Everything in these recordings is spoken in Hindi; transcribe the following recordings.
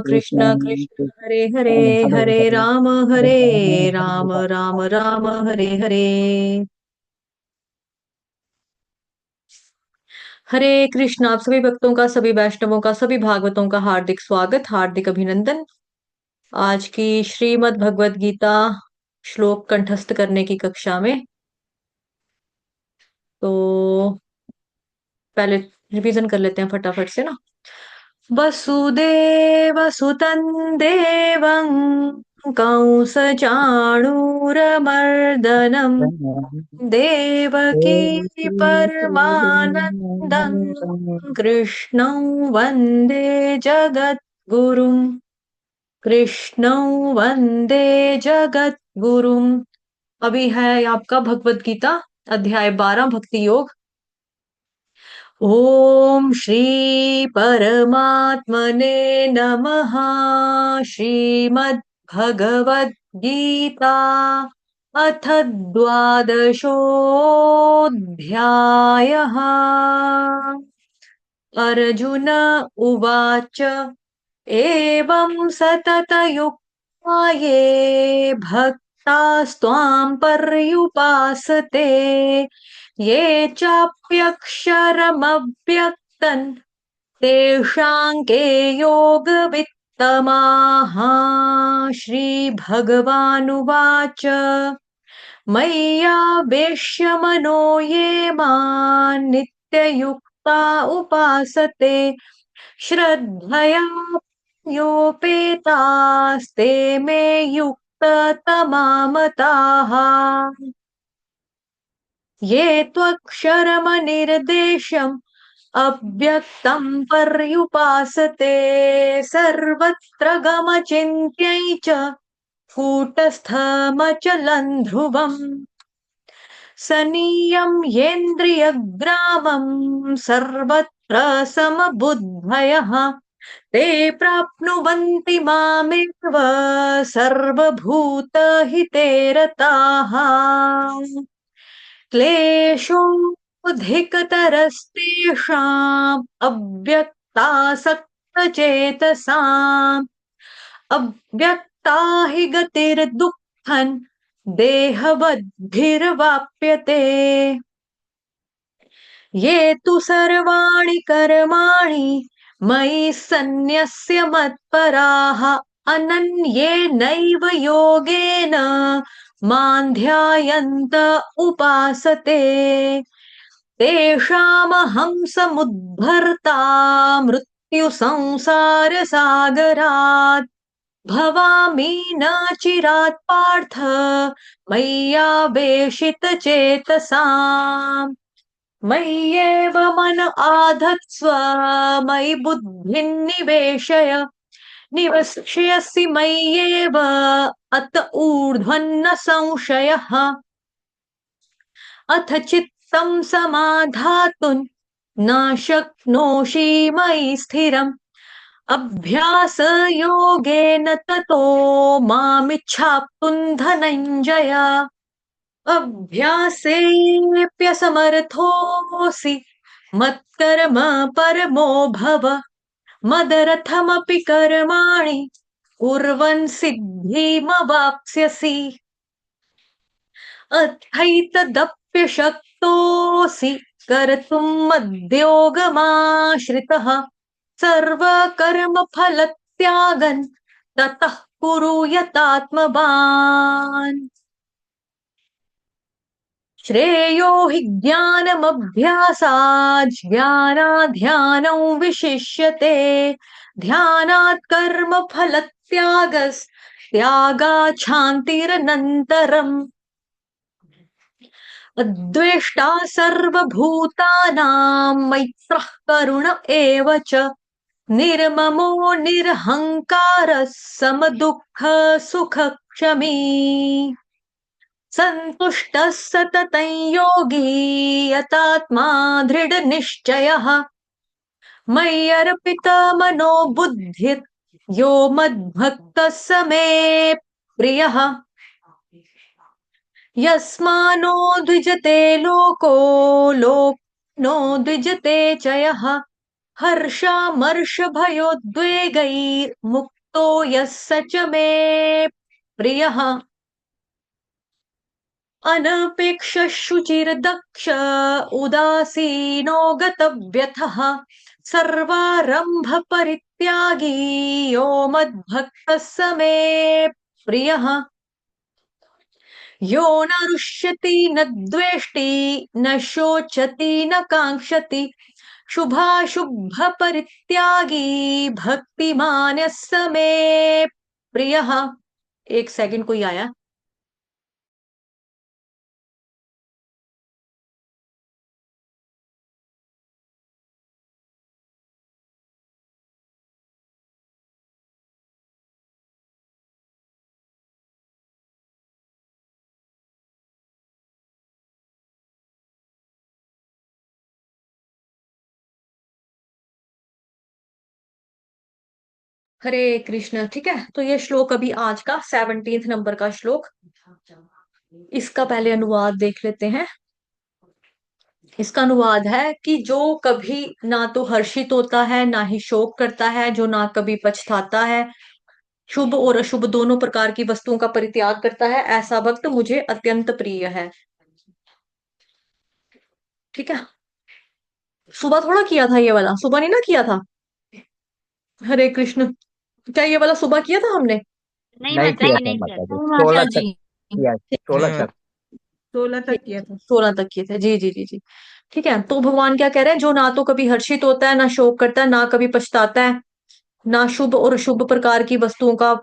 कृष्ण कृष्ण कृष्ण हरे हरे, हरे राम हरे राम, राम राम हरे हरे। हरे कृष्ण। आप सभी भक्तों का, सभी वैष्णवों का, सभी भागवतों का हार्दिक स्वागत, हार्दिक अभिनंदन। आज की श्रीमद् भगवत गीता श्लोक कंठस्थ करने की कक्षा में तो पहले रिवीजन कर लेते हैं फटाफट से ना। वसुदेव सुतं देवं कंसचाणूरमर्दनम् देवकी परमानन्दं कृष्णं वन्दे जगद्गुरुम्, कृष्णं वन्दे जगद्गुरुम्। अभी है आपका भगवत गीता अध्याय 12 भक्ति योग। ओम श्री परमात्मने नमः। श्रीमद् भगवद गीता अथ द्वादशोऽध्यायः। अर्जुन उवाच एवं सततयुक्ता ये भक्तास्त्वां पर्युपासते, ये चाप्यक्षरमव्यक्तम् तेषां के योगवित्तमाः। श्रीभगवानुवाच मय्यावेश्य मनो ये मां नित्ययुक्ता उपासते, श्रद्धया योपेतास्ते मे युक्ततमामताः। ये त्वक्षरमनिर्देशम् अव्यक्तं पर्युपासते, सर्वत्र गमचिन्त्यै च कूटस्थमचलं ध्रुवम्, सनीयं येन्द्रियग्रामं सर्वत्र समबुद्धयः, ते प्राप्नुवन्ति मामेव सर्वभूतहिते रताः। क्लेशोऽधिकतरस्तेषाम् अव्यक्तासक्तचेतसाम्, अव्यक्ता हि गतिर्दुःखम् देहवद्भिर्वाप्यते। ये तु सर्वाणि कर्माणि मयि सन्न्यस्य मत्पराः, अनन्येनैव योगेन मां ध्यायन्त उपासते, तेषामहं समुद्धर्ता मृत्युसंसारसागरात्, भवामि न चिरात् पार्थ मय्यावेशितचेतसाम्। मय्येव मन आधत्स्व, मयि बुद्धिं निवेशय, निवक्ष्यसि मय्येव अत ऊर्ध्वन्न संशयः। अथ चित्तं समाधातुं न शक्नोषि मयि स्थिरम्, अभ्यासयोगेन ततो मामिच्छाप्तुं धनञ्जय। अभ्यासेऽप्यसमर्थोऽसि मत्कर्म परमो भव, मदरथमपि कर्माणि कुर्वन् सिद्धिमवाप्स्यसि। अथैतदप्यशक्तोऽसि कर्तुम् मद्योगमाश्रितः, सर्वकर्मफलत्यागन् ततः कुरु यतात्मवान्। श्रेयो हि ज्ञानमभ्यासात् ज्ञानात् ध्यानं विशिष्यते, ध्यानात् कर्मफलत्यागस्त्यागात् शान्तिरनन्तरम्। अद्वेष्टा सर्वभूतानां मैत्रः करुण एव च, निर्ममो निरहङ्कारः समदुःख सुखक्षमी, सन्तुष्टः सततं योगी यतात्मा दृढनिश्चयः, मय्यर्पिता मनो बुद्धिर् यो मद्भक्तः स मे प्रियः। यस्मानो द्विजते लोको, लोको नो द्विजते च यः, हर्षामर्ष भयोद्वेगैर्मुक्तो यः स च मे प्रियः अनपेक्ष शुचिर्दक्ष उदासीनो गतव्यथः सर्वारंभ परित्यागी यो मद्भक्तः स मे प्रियः यो न रुष्यति न द्वेष्टि न शोचति न कांक्षति शुभाशुभ परित्यागी भक्तिमान्यः स मे प्रियः। एक सेकंड, कोई आया। हरे कृष्ण। ठीक है, तो ये श्लोक अभी आज का 17 नंबर का श्लोक, इसका पहले अनुवाद देख लेते हैं। इसका अनुवाद है कि जो कभी ना तो हर्षित होता है ना ही शोक करता है, जो ना कभी पछताता है, शुभ और अशुभ दोनों प्रकार की वस्तुओं का परित्याग करता है, ऐसा भक्त मुझे अत्यंत प्रिय है। ठीक है, सुबह थोड़ा किया था ये वाला, सुबह नहीं ना किया था। हरे कृष्ण। क्या ये वाला सुबह किया था हमने? नहीं नहीं माता किया जी, था नहीं किया माता था। जी, माता 16 तक जी। किया, 16 तक। 16 तक किया था। 16 तक किए थे, जी जी जी जी। ठीक है, तो भगवान क्या कह रहे हैं, जो ना तो कभी हर्षित होता है ना शोक करता है ना कभी पछताता है, ना शुभ और शुभ प्रकार की वस्तुओं का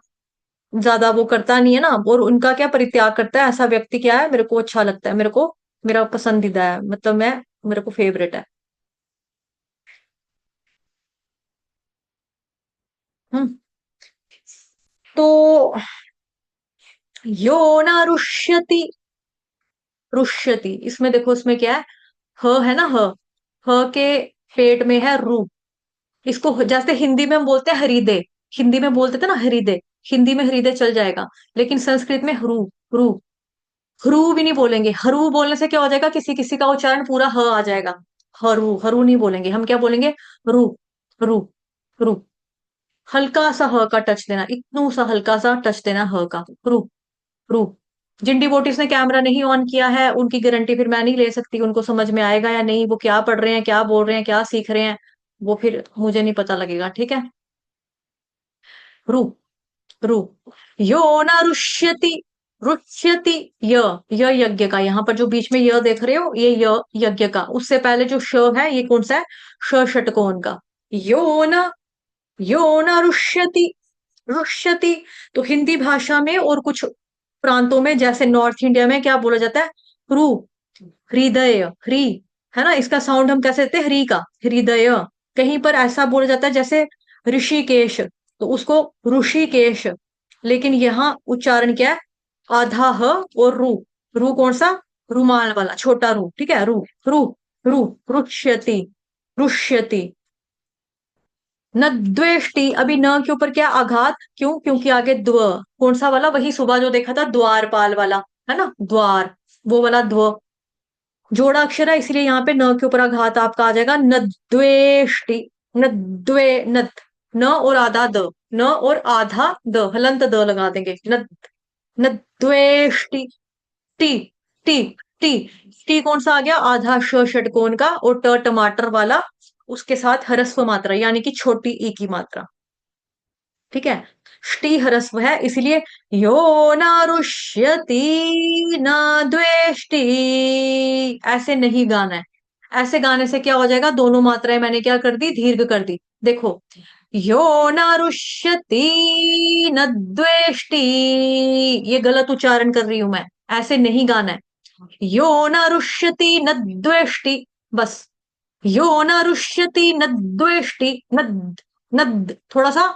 ज्यादा वो करता नहीं है ना, और उनका क्या परित्याग करता है, ऐसा व्यक्ति क्या है, मेरे को अच्छा लगता है, मेरे को मेरा पसंदीदा है, मतलब मैं मेरे को फेवरेट है। हम्म। तो यो ना रुष्यति, रुष्यति इसमें देखो, इसमें क्या है, ह है ना, ह के पेट में है रू। इसको जैसे हिंदी में हम बोलते हैं हृदय, हिंदी में बोलते थे ना हृदय, हिंदी में हृदय चल जाएगा, लेकिन संस्कृत में हरू, रू, हरू भी नहीं बोलेंगे। हरू बोलने से क्या हो जाएगा, किसी किसी का उच्चारण पूरा ह आ जाएगा। हरू, हरू नहीं बोलेंगे, हम क्या बोलेंगे, रू, रू, रू। हल्का सा ह का टच देना, इतनू सा हल्का सा टच देना ह का, रू, रू। जिन डिवोटीज ने कैमरा नहीं ऑन किया है उनकी गारंटी फिर मैं नहीं ले सकती, उनको समझ में आएगा या नहीं, वो क्या पढ़ रहे हैं, क्या बोल रहे हैं, क्या सीख रहे हैं, वो फिर मुझे नहीं पता लगेगा। ठीक है, रू, रू। यो न रुष्यति, रुष्यति, य यज्ञ का, यहाँ पर जो बीच में य देख रहे हो, ये य यज्ञ का, उससे पहले जो श है ये कौन सा है, श षटकोण का। यो न, यो न रुष्यति, रुष्यति। तो हिंदी भाषा में और कुछ प्रांतों में, जैसे नॉर्थ इंडिया में क्या बोला जाता है, रू, हृदय, ह्री, है ना, इसका साउंड हम कैसे देते हैं, हरी का, हृदय। कहीं पर ऐसा बोला जाता है जैसे ऋषिकेश, तो उसको ऋषिकेश, लेकिन यहाँ उच्चारण क्या है, आधा ह और रू, रू कौन सा, रुमाल वाला छोटा रू। ठीक है, रू, रू, रू, रुष्यति, रुष्यति। न द्वेष्टि, अभी न के ऊपर क्या आघात, क्यों, क्योंकि आगे द्व, कौन सा वाला, वही सुबह जो देखा था द्वारपाल वाला, है ना, द्वार, वो वाला द्व, जोड़ा अक्षर है, इसलिए यहाँ पे न के ऊपर आघात आपका आ जाएगा, न द्वेष्टि, न द्वे, न और आधा द, न और आधा द, हलंत द लगा देंगे, न, न द्वेष्टि, टी, टी, टी, टी कौन सा आ गया, आधा ष षटकोण का, और ट टमाटर वाला, उसके साथ ह्रस्व मात्रा यानी कि छोटी ई की मात्रा। ठीक है, ष्टी ह्रस्व है, इसलिए यो ना रुष्यति ना द्वेष्टि, ऐसे नहीं गाना है। ऐसे गाने से क्या हो जाएगा, दोनों मात्राएं मैंने क्या कर दी, दीर्घ कर दी। देखो, यो ना रुष्यति न द्वेष्टि, ये गलत उच्चारण कर रही हूं मैं, ऐसे नहीं गाना है। यो न रुष्यति न द्वेष्टि, बस, यो न रुष्यति न द्वेष्टि, न थोड़ा सा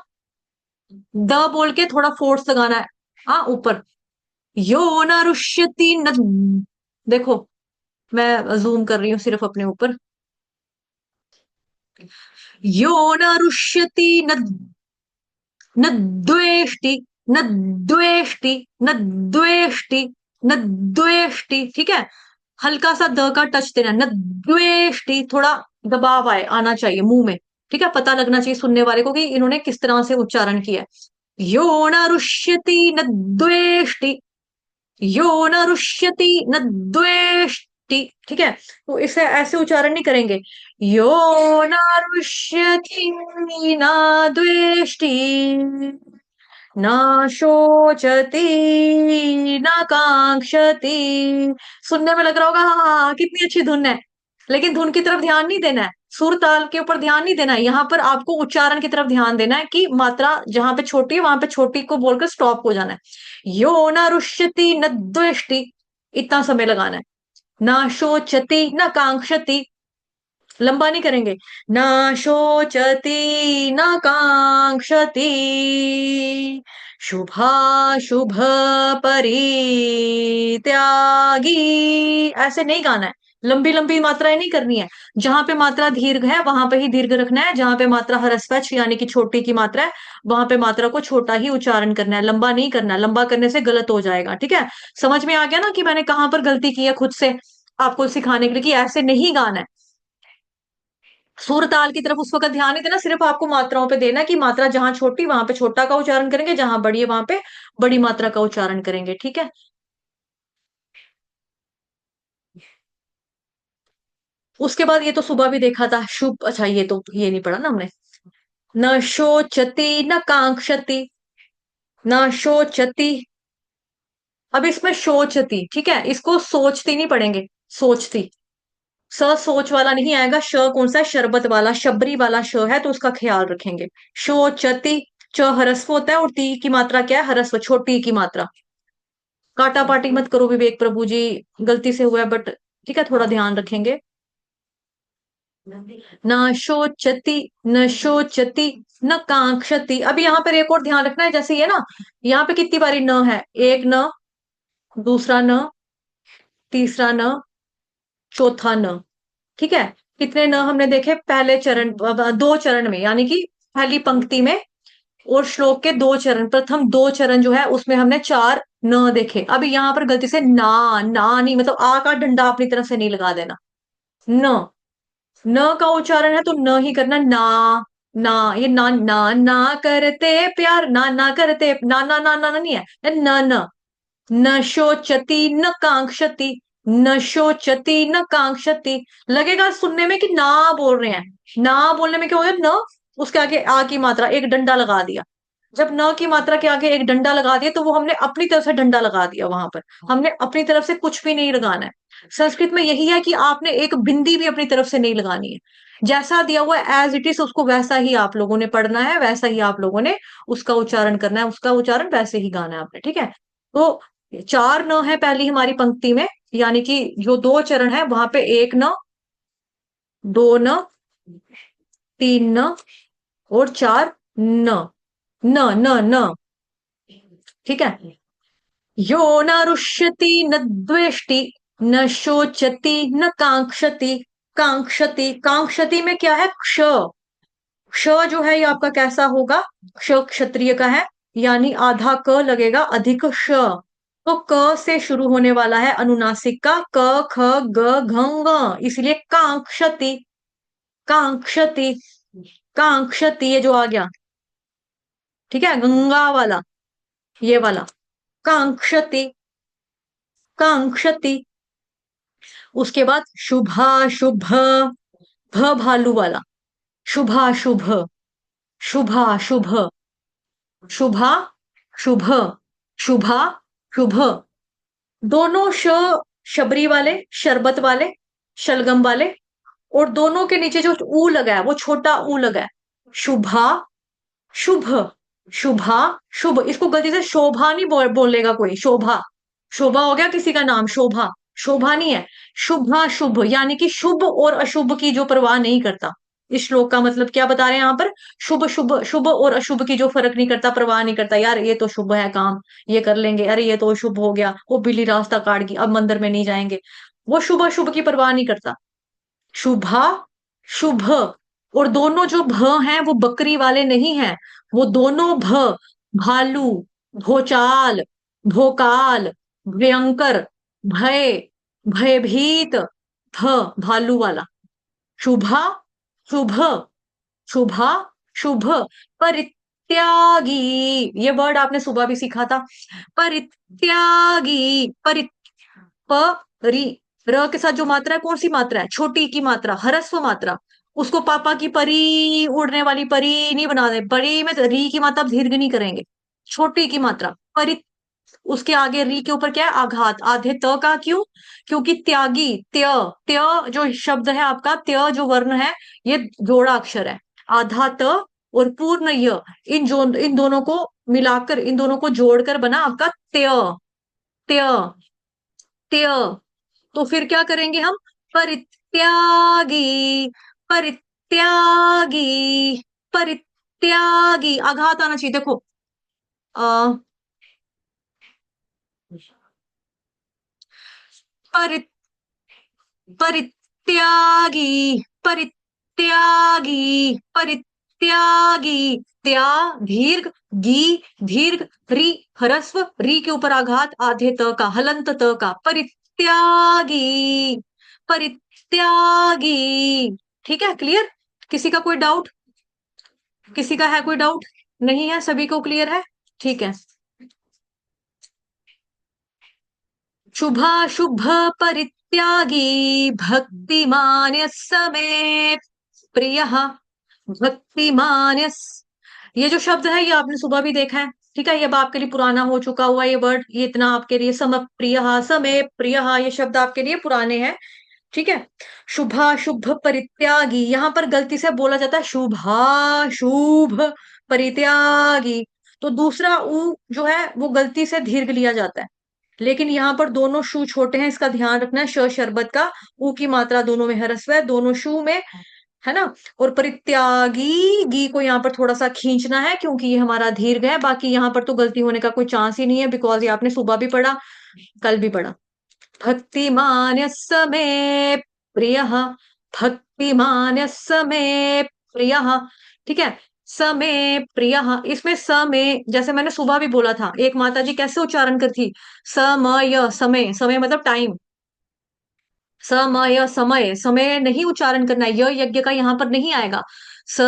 द बोल के थोड़ा फोर्स लगाना है, हाँ ऊपर, यो न रुष्यति न, देखो मैं जूम कर रही हूँ सिर्फ अपने ऊपर, यो न रुष्यति न, न द्वेष्टि, न द्वेष्टि, न द्वेष्टि, न द्वेष्टि। ठीक है, हल्का सा द का टच देना, न द्वेष्टि, थोड़ा दबाव आए, आना चाहिए मुंह में। ठीक है, पता लगना चाहिए सुनने वाले को कि इन्होंने किस तरह से उच्चारण किया है। यो न रुष्यति न द्वेष्टि, यो न रुष्यति न द्वेष्टि, ठीक है। तो इसे ऐसे उच्चारण नहीं करेंगे, यो न रुष्यति न द्वेष्टि, न शोचति न कांक्षति। सुनने में लग रहा होगा हाँ कितनी अच्छी धुन है, लेकिन धुन की तरफ ध्यान नहीं देना है, सुर ताल के ऊपर ध्यान नहीं देना है, यहाँ पर आपको उच्चारण की तरफ ध्यान देना है कि मात्रा जहां पे छोटी है वहां पे छोटी को बोलकर स्टॉप हो जाना है। यो न रुष्यति न द्वेष्टि, इतना समय लगाना है। न शोचति न कांक्षति, लंबा नहीं करेंगे, न शोचति न कांक्षति, शुभाशुभ परित्यागी, ऐसे नहीं गाना है, लंबी लंबी मात्राएं नहीं करनी है। जहां पे मात्रा दीर्घ है वहां पे ही दीर्घ रखना है, जहां पे मात्रा हरस्वच यानी कि छोटी की मात्रा है वहां पे मात्रा को छोटा ही उच्चारण करना है, लंबा नहीं करना है, लंबा करने से गलत हो जाएगा, ठीक है। समझ में आ गया ना कि मैंने कहां पर गलती की है खुद से आपको सिखाने के लिए कि ऐसे नहीं गाना है। सुर ताल की तरफ उस वक्त ध्यान नहीं देना, सिर्फ आपको मात्राओं पे देना कि मात्रा जहां छोटी वहां पे छोटा का उच्चारण करेंगे, जहां बड़ी है वहां पे बड़ी मात्रा का उच्चारण करेंगे, ठीक है। उसके बाद ये तो सुबह भी देखा था शुभ, अच्छा ये तो ये नहीं पढ़ा ना हमने। न शोचति न कांक्षति, न शोचति, अब इसमें शोचती, ठीक है, इसको सोचती नहीं पढ़ेंगे, सोचती। स सोच वाला नहीं आएगा, श कौन सा है, शरबत वाला शबरी वाला श है, तो उसका ख्याल रखेंगे। शोचती, च हरस्व होता है और ती की मात्रा क्या है, हरस्व, छोटी की मात्रा। काटा पाटी मत करो विवेक प्रभु जी, गलती से हुआ है बट ठीक है, थोड़ा ध्यान रखेंगे। न शोचती न शोचती न कांक्षति, अभी यहाँ पर एक और ध्यान रखना है, जैसे ये ना, यहाँ पे कितनी बारी न है, एक न, दूसरा न, तीसरा न, चौथा न, ठीक है। कितने न हमने देखे पहले चरण, दो चरण में, यानी कि पहली पंक्ति में और श्लोक के दो चरण, प्रथम दो चरण जो है उसमें हमने चार न देखे। अभी यहाँ पर गलती से ना, ना नहीं, मतलब आ का डंडा अपनी तरफ से नहीं लगा देना, न, न का उच्चारण है तो न ही करना, ना, ना, ये ना ना ना करते प्यार, ना करते, ना नहीं है, न न, न शोचती न कांक्षति, न शोचती न कांक्षति। लगेगा सुनने में कि ना बोल रहे हैं, ना बोलने में क्या हो गया, न उसके आगे आ की मात्रा एक डंडा लगा दिया। जब न की मात्रा के आगे एक डंडा लगा दिया तो वो हमने अपनी तरफ से डंडा लगा दिया, वहां पर हमने अपनी तरफ से कुछ भी नहीं लगाना है। संस्कृत में यही है कि आपने एक बिंदी भी अपनी तरफ से नहीं लगानी है, जैसा दिया हुआ है एज इट इज उसको वैसा ही आप लोगों ने पढ़ना है, वैसा ही आप लोगों ने उसका उच्चारण करना है, उसका उच्चारण वैसे ही गाना है आपने, ठीक है। तो चार न है पहली हमारी पंक्ति में, यानी कि जो दो चरण है वहां पे एक न, दो न, तीन न और चार न, न न न, ठीक है। यो न रुष्यति न द्वेष्टि, न शोचति न कांक्षति, कांक्षति, कांक्षति में क्या है, क्ष, क्ष जो है ये आपका कैसा होगा, क्ष क्षत्रिय का है, यानी आधा क लगेगा अधिक श, तो क से शुरू होने वाला है अनुनासिक का, क ख ग घ ङ, इसलिए कांक्षति, कांक्षति, कांक्षति, ये जो आ गया, ठीक है, गंगा वाला, ये वाला, कांक्षति, कांक्षति। उसके बाद शुभा शुभ, भ भालू वाला, शुभा शुभ, शुभा शुभ, शुभा शुभ, शुभा शुभ, दोनों श शबरी वाले, शरबत वाले, शलगम वाले, और दोनों के नीचे जो ऊ लगा है वो छोटा ऊ लगा है, शुभा शुभ, शुभा शुभ, इसको गलती से शोभा नहीं बोलेगा कोई, शोभा, शोभा हो गया किसी का नाम, शोभा, शोभा नहीं है, शुभा शुभ, यानी कि शुभ और अशुभ की जो परवाह नहीं करता। इस श्लोक का मतलब क्या बता रहे हैं यहाँ पर, शुभ शुभ, शुभ और अशुभ की जो फर्क नहीं करता, परवाह नहीं करता, यार ये तो शुभ है काम, ये कर लेंगे, अरे ये तो अशुभ हो गया, वो बिल्ली रास्ता काट गई अब मंदिर में नहीं जाएंगे, वो शुभ अशुभ की परवाह नहीं करता, शुभा शुभ। और दोनों जो भ हैं वो बकरी वाले नहीं हैं, वो दोनों भ, भालू, भोचाल, भोकाल, भयंकर, भय, भयभीत, भ भालू वाला, शुभा शुभ, शुभा शुभ परित्यागी, ये वर्ड आपने सुबह भी सीखा था। परित्यागी, परी, र के साथ जो मात्रा है कौन सी मात्रा है? छोटी की मात्रा, ह्रस्व मात्रा। उसको पापा की परी, उड़ने वाली परी नहीं बना दे, परी में तो री की मात्रा आप दीर्घ नहीं करेंगे, छोटी की मात्रा परि। उसके आगे री के ऊपर क्या है? आघात, आधे त का, क्यों? क्योंकि त्यागी, त्य, त्य जो शब्द है आपका, त्य जो वर्ण है, ये जोड़ा अक्षर है। आधा त और पूर्ण य, इन दोनों को मिलाकर, इन दोनों को जोड़कर बना आपका त्य, त्य, त्य। तो फिर क्या करेंगे हम? परित्यागी, परित्यागी, परित्यागी, आघात आना चाहिए, देखो। आ, परित परित्यागी, परित्यागी, परित्यागी, त्या दीर्घ, गी दीर्घ, री ह्रस्व, री के ऊपर आघात, आधे त का, हलंत त का, परित्यागी, परित्यागी। ठीक है, क्लियर? किसी का कोई डाउट? किसी का है कोई डाउट? नहीं है, सभी को क्लियर है? ठीक है। शुभाशुभ परित्यागी भक्तिमान्य समे प्रियः, भक्तिमान्यस, ये जो शब्द है ये आपने सुबह भी देखा है। ठीक है, ये अब आपके लिए पुराना हो चुका हुआ ये वर्ड, ये इतना आपके लिए, सम प्रिय, समय प्रिय, ये शब्द आपके लिए पुराने हैं। ठीक है। शुभाशुभ परित्यागी, यहां पर गलती से बोला जाता है शुभाशुभ परित्यागी, तो दूसरा ऊ जो है वो गलती से दीर्घ लिया जाता है। लेकिन यहाँ पर दोनों शू छोटे हैं, इसका ध्यान रखना है। शरबत का ऊ की मात्रा दोनों में ह्रस्व है, दोनों शू में, है ना। और परित्यागी, गी को यहाँ पर थोड़ा सा खींचना है क्योंकि ये हमारा दीर्घ है। बाकी यहाँ पर तो गलती होने का कोई चांस ही नहीं है, बिकॉज ये आपने सुबह भी पढ़ा, कल भी पढ़ा। भक्तिमान्य समय प्रिय, भक्तिमान्य समय प्रिय। ठीक है, समय प्रिय, इसमें समय, जैसे मैंने सुबह भी बोला था, एक माता जी कैसे उच्चारण करती, समय, समय, समय मतलब टाइम, समय, समय, समय नहीं उच्चारण करना है, यज्ञ का यहां पर नहीं आएगा। स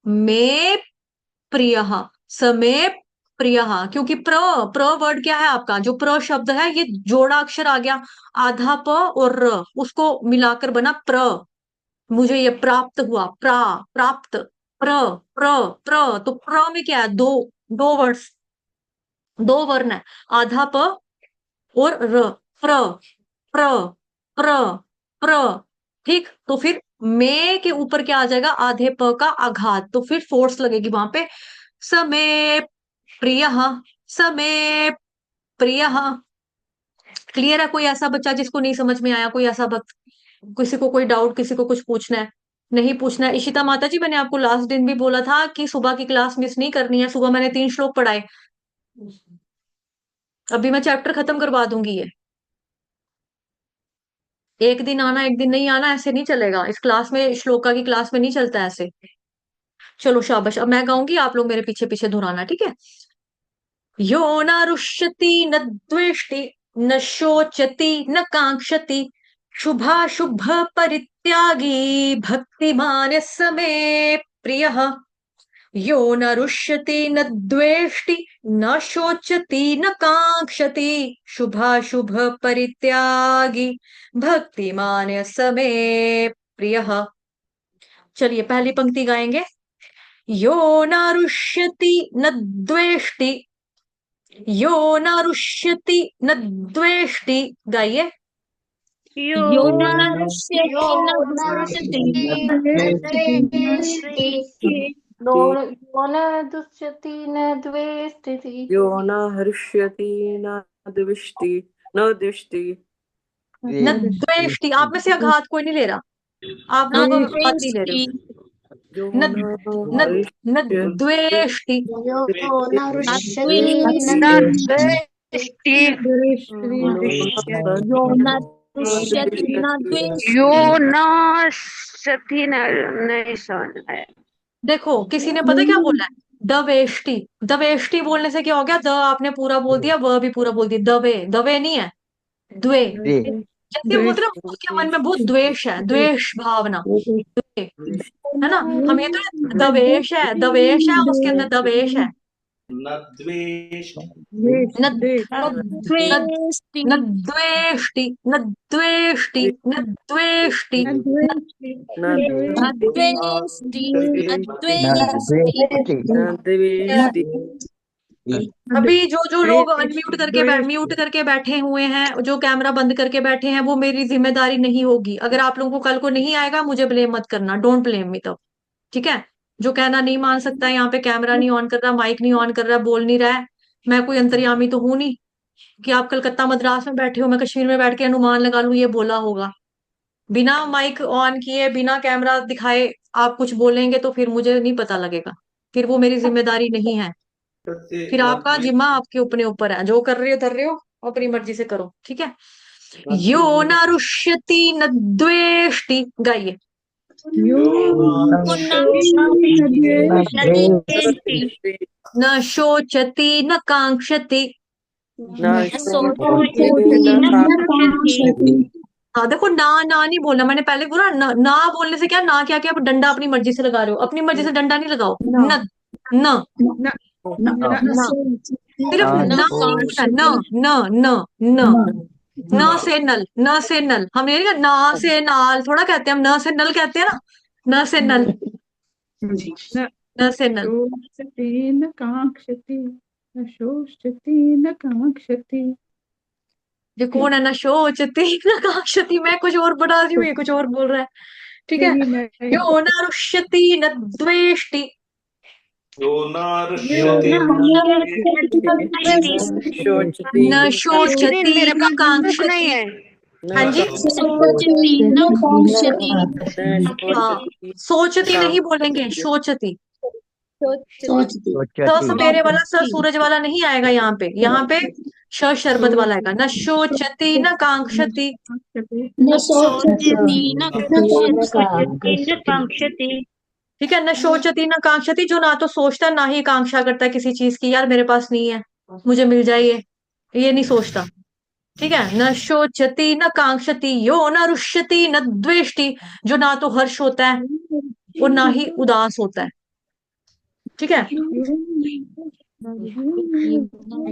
में प्रिय, समय प्रिय, क्योंकि प्र वर्ड क्या है आपका, जो प्र शब्द है ये जोड़ा अक्षर आ गया, आधा प और र, उसको मिलाकर बना प्र। मुझे ये प्राप्त हुआ, प्राप्त, प्र, प्र, प्र, तो प्र में क्या है? दो वर्ड्स, दो वर्ण है, आधा प और र, प्र, प्र, प्र, प्र। ठीक, तो फिर मे के ऊपर क्या आ जाएगा? आधे प का आघात, तो फिर फोर्स लगेगी वहां पे। समय प्रिय, समय प्रिय। क्लियर है? कोई ऐसा बच्चा जिसको नहीं समझ में आया? कोई ऐसा भक्त, किसी को कोई डाउट, किसी को कुछ पूछना है? नहीं पूछना है? इशिता माता जी, मैंने आपको लास्ट दिन भी बोला था कि सुबह की क्लास मिस नहीं करनी है। सुबह मैंने 3 श्लोक पढ़ाए, अभी मैं चैप्टर खत्म करवा दूंगी ये। एक दिन आना एक दिन नहीं आना ऐसे नहीं चलेगा, इस क्लास में, श्लोका की क्लास में नहीं चलता ऐसे। चलो शाबाश, अब मैं गाऊंगी, आप लोग मेरे पीछे पीछे दोहराना, ठीक है। यो न रुष्यति न द्वेष्टि, न शोचति न कांक्षति, शुभाशुभ परित्यागी भक्तिमान समे प्रियः। यो न रुष्यति न द्वेष्टि, न शोचति न कांक्षति, शुभाशुभ परित्यागी भक्तिमान समे प्रियः। चलिए पहली पंक्ति गाएंगे। यो न रुष्यति न द्वेष्टि, यो न रुष्यति न द्वेष्टि, गाइए। यो यो न न रुष्यति न यो न दुष्यति रुष्यति न न द्वेष्टि। यो न दुष्यति न द्वेष्टि। यो न हृष्यति न द्विष्टि न द्विष्टि। न द्वेष्टि, आप में से आघात कोई नहीं ले रहा, आप न लोग आघात नहीं ले रहे द्वेष्टि हो। यो न न न न हृष्यति द्वेष्टि, यो न न रुष्यति न द्वेष्टि द्वेष्टि। यो न रुष्यति न यो द्वेष्टि। न शति न नहीं समझ आया। देखो किसी ने पता क्या बोला है? दवेष्टि, दवेष्टि बोलने से क्या हो गया? द आपने पूरा बोल दिया, व भी पूरा बोल दिया, दवे, दवे नहीं है, द्वे। जैसे बोलते हैं ना, उसके मन में बहुत द्वेष है, द्वेष भावना है ना। हम ये तो दवेश है, दवेश है, उसके अंदर दवेश है। न द्वेष्टि न देश न द्वेष्टि न द्वेष्टि, न द्वेष्टि, न द्वेष्टि। न द्वेष्टि न द्वेष्टि अद्वेष्टि अभी जो लोग अनम्यूट करके द्वेष म्यूट करके बैठे हुए हैं, जो कैमरा बंद करके बैठे हैं, वो मेरी जिम्मेदारी नहीं होगी। अगर आप लोगों को कल को नहीं आएगा, मुझे ब्लेम मत करना, डोंट ब्लेम मी तब, ठीक है। जो कहना नहीं मान सकता, यहाँ पे कैमरा नहीं ऑन कर रहा, माइक नहीं ऑन कर रहा, बोल नहीं रहा है, मैं कोई अंतर्यामी तो हूं नहीं कि आप कलकत्ता मद्रास में बैठे हो, मैं कश्मीर में बैठ के अनुमान लगा लूं ये बोला होगा। बिना माइक ऑन किए, बिना कैमरा दिखाए आप कुछ बोलेंगे तो फिर मुझे नहीं पता लगेगा, फिर वो मेरी जिम्मेदारी नहीं है। फिर आपका जिम्मा आपके अपने ऊपर है, जो कर रहे हो अपनी मर्जी से करो, ठीक है। यो न रुष्यति न द्वेष्टि, गाइए। यो न द्वेष्टि न शोचति न कांक्षति। हाँ देखो, ना ना नहीं बोलना, मैंने पहले बोला ना, ना बोलने से क्या, ना क्या क्या, डंडा अपनी मर्जी से लगा रहे हो, अपनी मर्जी से डंडा नहीं लगाओ। न न न न, सिर्फ ना बोलना, न न न न, न से नल, न से नल, हम ये नहीं कहते, ना से नाल थोड़ा कहते हैं हम, न से नल कहते हैं ना, न से नल, न न से नल। शोचति न कांक्षति न शोचति न कांक्षति ये कौन है, न शोचति न कांक्षति, मैं कुछ और बता रही हूँ, ये कुछ और बोल रहा है, ठीक है। नहीं यो न रुष्यति न द्वेष्टि, यो न रुष्यति न शोचति न कांक्षति। हाँ जी, सोचति न कांक्षति हाँ, सोचती नहीं बोलेंगे, शोचती। स सवेरे वाला, स सूरज वाला नहीं आएगा यहाँ पे श शरबत वाला आएगा। न शोचती न कांक्षति, न सोचति न कांक्षति ठीक है। न शोचती न कांक्षति, जो ना तो सोचता ना ही कांक्षा करता है किसी चीज की, यार मेरे पास नहीं है, मुझे मिल जाए, ये नहीं सोचता, ठीक है। न शोचती न कांक्षति, यो न रुष्यति न द्वेष्टि, जो ना तो हर्ष होता है और ना ही उदास होता है, ठीक है।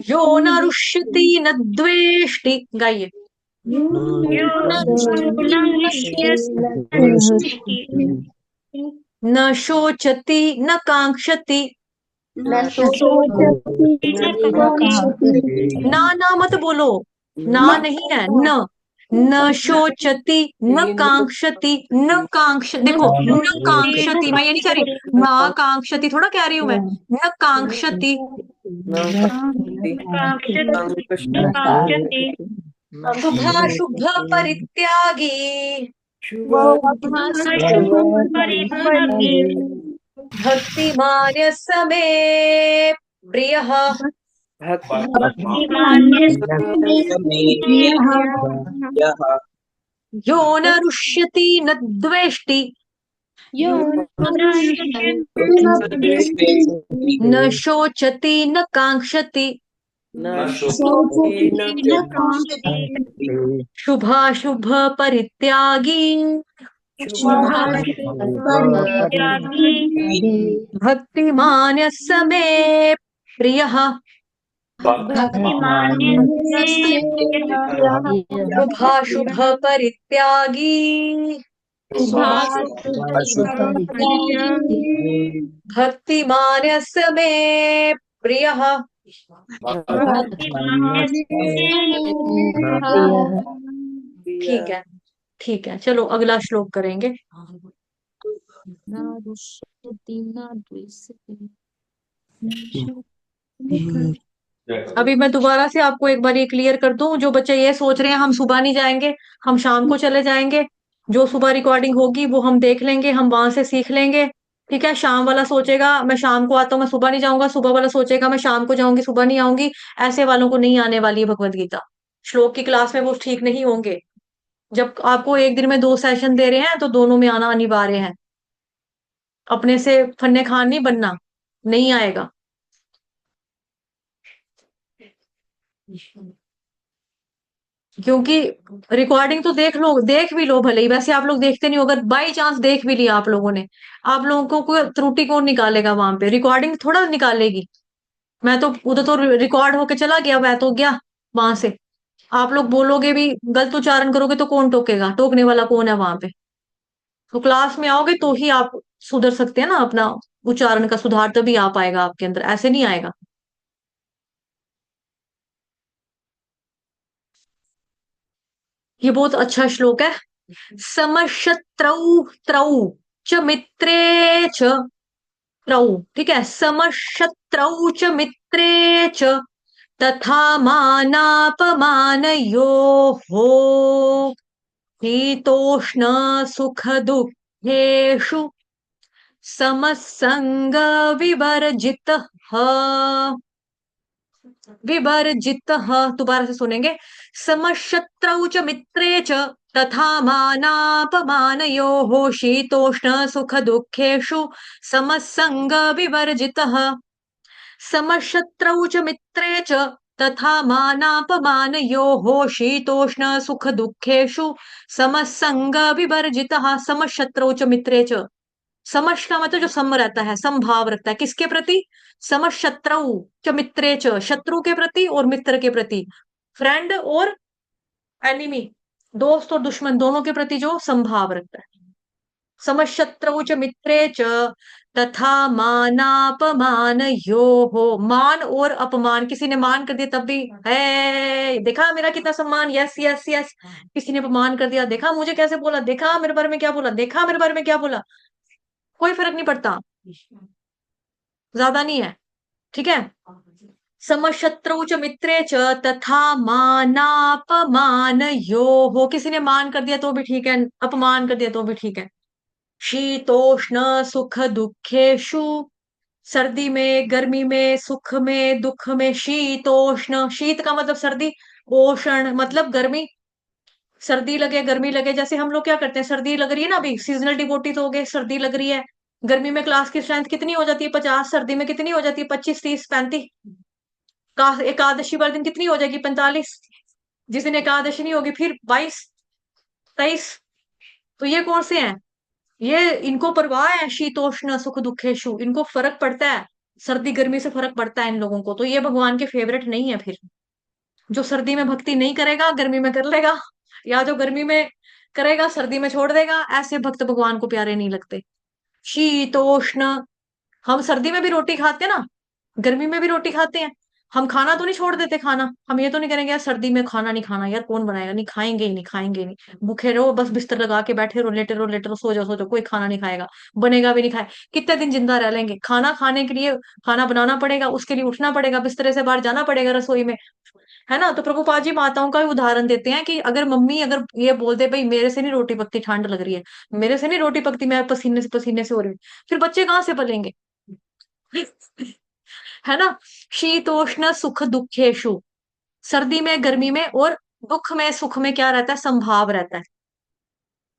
यो न रुष्यति न द्वेष्टि, गाइए। न शोचति न कांक्षति, ना मत बोलो, ना नहीं है, न न शोचति न कांक्षति, न कांक्ष, देखो न कांक्षति, मैं ये नहीं कह रही, ना कांक्षति थोड़ा कह रही हूं मैं, न कांक्षति। शुभाशुभ परित्यागी, भक्तिमान्य समे प्रियः, यो न रुष्यति न द्वेष्टि, न शोचति न कांक्षति, शुभाशुभ परित्यागी, भक्तिमान्य समे प्रियः, शुभाशुभ परित्यागी, भक्तिमान्य समे प्रियः। ठीक है, ठीक है, चलो अगला श्लोक करेंगे। अभी मैं दोबारा से आपको एक बार ये क्लियर कर दूं, जो बच्चे ये सोच रहे हैं हम सुबह नहीं जाएंगे, हम शाम को चले जाएंगे, जो सुबह रिकॉर्डिंग होगी वो हम देख लेंगे, हम वहां से सीख लेंगे, ठीक है। शाम वाला सोचेगा मैं शाम को आता हूँ, मैं सुबह नहीं जाऊंगा, सुबह वाला सोचेगा मैं शाम को जाऊंगी, सुबह नहीं आऊंगी, ऐसे वालों को नहीं आने वाली है भगवत गीता। श्लोक की क्लास में वो ठीक नहीं होंगे। जब आपको एक दिन में 2 सेशन दे रहे हैं तो दोनों में आना अनिवार्य है, अपने से फन्ने खान नहीं बनना, नहीं आएगा। क्योंकि रिकॉर्डिंग तो देख भी लो भले ही, वैसे आप लोग देखते नहीं हो, अगर बाई चांस देख भी लिया आप लोगों ने, आप लोगों को कोई त्रुटि कौन निकालेगा वहां पे, रिकॉर्डिंग थोड़ा निकालेगी। मैं तो उधर तो रिकॉर्ड होके चला गया, मैं तो गया वहां से। आप लोग बोलोगे भी, गलत उच्चारण करोगे तो कौन टोकेगा, टोकने वाला कौन है वहां पे। तो क्लास में आओगे तो ही आप सुधर सकते हैं ना, अपना उच्चारण का सुधार तभी आ पाएगा आपके अंदर, ऐसे नहीं आएगा। ये बहुत अच्छा श्लोक है। समशत्रौ त्रौ च मित्रे च त्रौ, ठीक है, समशत्रौ च मित्रे च तथा मानापमानयोः शीतोष्ण सुख दुःखेषु समसंग विवर्जितः। विवर्जितः, दोबारा से सुनेंगे। समशत्रौ च मित्रे च तथा मानापमानयोः शीतोष्ण सुख दुःखेषु समसंग विवर्जितः। समशत्रौ च मित्रे च तथा मानापमानयोः शीतोष्ण सुख दुःखेषु समसंग विवर्जितः। समशत्रौ च मित्रे च, समश का मतलब जो सम रहता है, समभाव रखता है, किसके प्रति? समशत्रु च मित्रे च, शत्रु के प्रति और मित्र के प्रति, फ्रेंड और एनिमी, दोस्त और दुश्मन दोनों के प्रति जो समभाव रखता है। समशत्रु च मित्रे च तथा मानापमान यो हो, मान और अपमान, किसी ने मान कर दिया तब भी है, देखा मेरा कितना सम्मान, यस यस यस। किसी ने अपमान कर दिया, देखा मुझे कैसे बोला, देखा मेरे बारे में क्या बोला, देखा मेरे बारे में क्या बोला, कोई फर्क नहीं पड़ता, ज्यादा नहीं है, ठीक है। समशत्रु च मित्रे च तथा मानापमान यो हो, किसी ने मान कर दिया तो भी ठीक है, अपमान कर दिया तो भी ठीक है। शीतोष्ण सुख दुखेशु, सर्दी में गर्मी में सुख में दुख में, शीतोष्ण, शीत का मतलब सर्दी, ओषण मतलब गर्मी, सर्दी लगे गर्मी लगे, जैसे हम लोग क्या करते हैं, सर्दी लग रही है ना, अभी सीजनल डिवोटीज हो गए, सर्दी लग रही है, गर्मी में क्लास की स्ट्रेंथ कितनी हो जाती है, 50, सर्दी में कितनी हो जाती है, 25 30 35, एकादशी वाले दिन कितनी हो जाएगी, 45, जिस दिन एकादशी नहीं होगी फिर 22 23। तो ये कौन से हैं, ये इनको परवाह है, शीतोष्ण सुख दुखेशु, इनको फर्क पड़ता है, सर्दी गर्मी से फर्क पड़ता है इन लोगों को, तो ये भगवान के फेवरेट नहीं है फिर। जो सर्दी में भक्ति नहीं करेगा गर्मी में कर लेगा, या जो गर्मी में करेगा सर्दी में छोड़ देगा, ऐसे भक्त भगवान को प्यारे नहीं लगते। शीतोष्ण, हम सर्दी में भी रोटी खाते हैं ना, गर्मी में भी रोटी खाते हैं, हम खाना तो नहीं छोड़ देते, खाना हम ये तो नहीं करेंगे यार सर्दी में खाना नहीं खाना, यार कौन बनाएगा, नहीं खाएंगे ही नहीं, खाएंगे ही नहीं, भूखे रहो बस, बिस्तर लगा के बैठे रहो, लेटे रहो, सो जाओ, कोई खाना नहीं खाएगा, बनेगा भी नहीं, खाए कितने दिन जिंदा रह लेंगे, खाना खाने के लिए खाना बनाना पड़ेगा, उसके लिए उठना पड़ेगा, बिस्तरे से बाहर जाना पड़ेगा रसोई में, है ना। तो प्रभुपाद जी माताओं का भी उदाहरण देते हैं कि अगर मम्मी अगर ये बोल दे भाई मेरे से नहीं रोटी पकती, ठंड लग रही है, मेरे से नहीं रोटी पकती, मैं पसीने से हो रही हूँ, फिर बच्चे कहाँ से पलेंगे, है ना। शीतोष्ण सुख दुखेशु, सर्दी में गर्मी में और दुख में सुख में क्या रहता है, संभाव रहता है।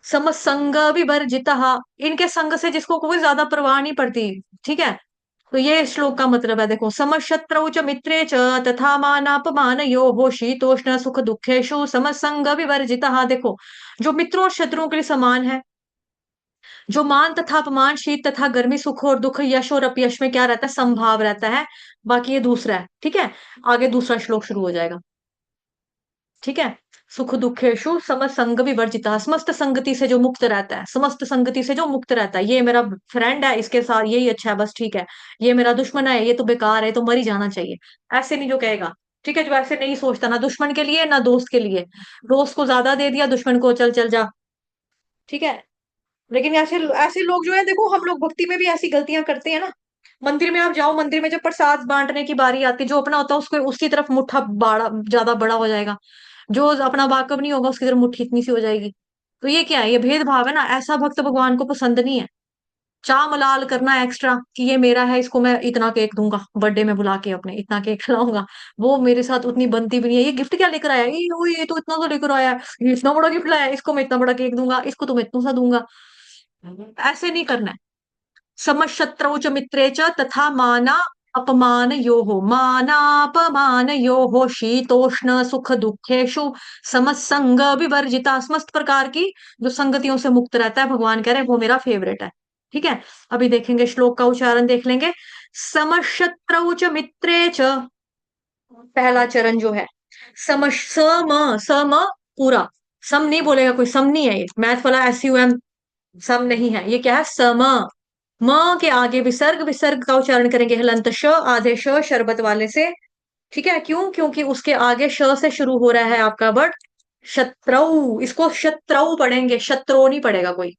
समसंग विवर्जितः, इनके संग से जिसको कोई ज्यादा परवाह नहीं पड़ती, ठीक है। तो ये श्लोक का मतलब है, देखो, समशत्रौ च मित्रे च तथा मानापमानयोः शीतोष्ण सुख दुखेषु समसंग विवर्जितः, देखो, जो मित्रों और शत्रुओं के लिए समान है, जो मान तथा अपमान, शीत तथा गर्मी, सुख और दुख, यश और अपयश में क्या रहता है, संभाव रहता है। बाकी ये दूसरा है, ठीक है, आगे दूसरा श्लोक शुरू हो जाएगा, ठीक है। सुख दुखेशु समसंग विवर्जिता, समस्त संगति से जो मुक्त रहता है, समस्त संगति से जो मुक्त रहता है, ये मेरा फ्रेंड है इसके साथ यही अच्छा है, बस ठीक है, ये मेरा दुश्मन है ये तो बेकार है, ये तो मर ही जाना चाहिए, ऐसे नहीं जो कहेगा, ठीक है, जो ऐसे नहीं सोचता, ना दुश्मन के लिए ना दोस्त के लिए, दोस्त को ज्यादा दे दिया, दुश्मन को चल चल जा, ठीक है। लेकिन ऐसे ऐसे लोग जो है, देखो हम लोग भक्ति में भी ऐसी गलतियां करते हैं ना, मंदिर में आप जाओ, मंदिर में जब प्रसाद बांटने की बारी आती है, जो अपना होता है उसको उसकी तरफ मुट्ठा बड़ा ज्यादा बड़ा हो जाएगा, जो अपना वाकब नहीं होगा उसकी तरफ मुट्ठी इतनी सी हो जाएगी। तो ये क्या है, ये भेदभाव है ना, ऐसा भक्त भगवान को पसंद नहीं है। चा मलाल करना एक्स्ट्रा कि ये मेरा है, इसको मैं इतना केक दूंगा, बर्थडे में बुला के अपने इतना केक खिलाऊंगा, वो मेरे साथ उतनी बनती भी नहीं है, ये गिफ्ट क्या लेकर आया है, ये तो इतना तो लेकर आया है, ये इतना बड़ा गिफ्ट लाया है, इसको मैं इतना बड़ा केक दूंगा, इसको तो मैं इतना सा दूंगा, ऐसे नहीं करना है। समशत्रौ च मित्रे च तथा माना अपमानयोः मानापमानयोः शीतोष्ण सुख दुखेषु समसंग विवर्जिता। समस्त प्रकार की जो संगतियों से मुक्त रहता है, भगवान कह रहे हैं वो मेरा फेवरेट है। ठीक है, अभी देखेंगे श्लोक का उच्चारण देख लेंगे। समशत्रौ च मित्रे च, पहला चरण जो है सम पूरा, सम नहीं बोलेगा कोई, सम नहीं है ये, मैथ वाला SUM सम नहीं है ये, क्या है सम। म के आगे विसर्ग, विसर्ग का उच्चारण करेंगे हलंत श, आधे श शरबत वाले से। ठीक है, क्यों? क्योंकि उसके आगे श से शुरू हो रहा है आपका वर्ड शत्रौ, इसको शत्रौ पढ़ेंगे, शत्रो नहीं पढ़ेगा कोई।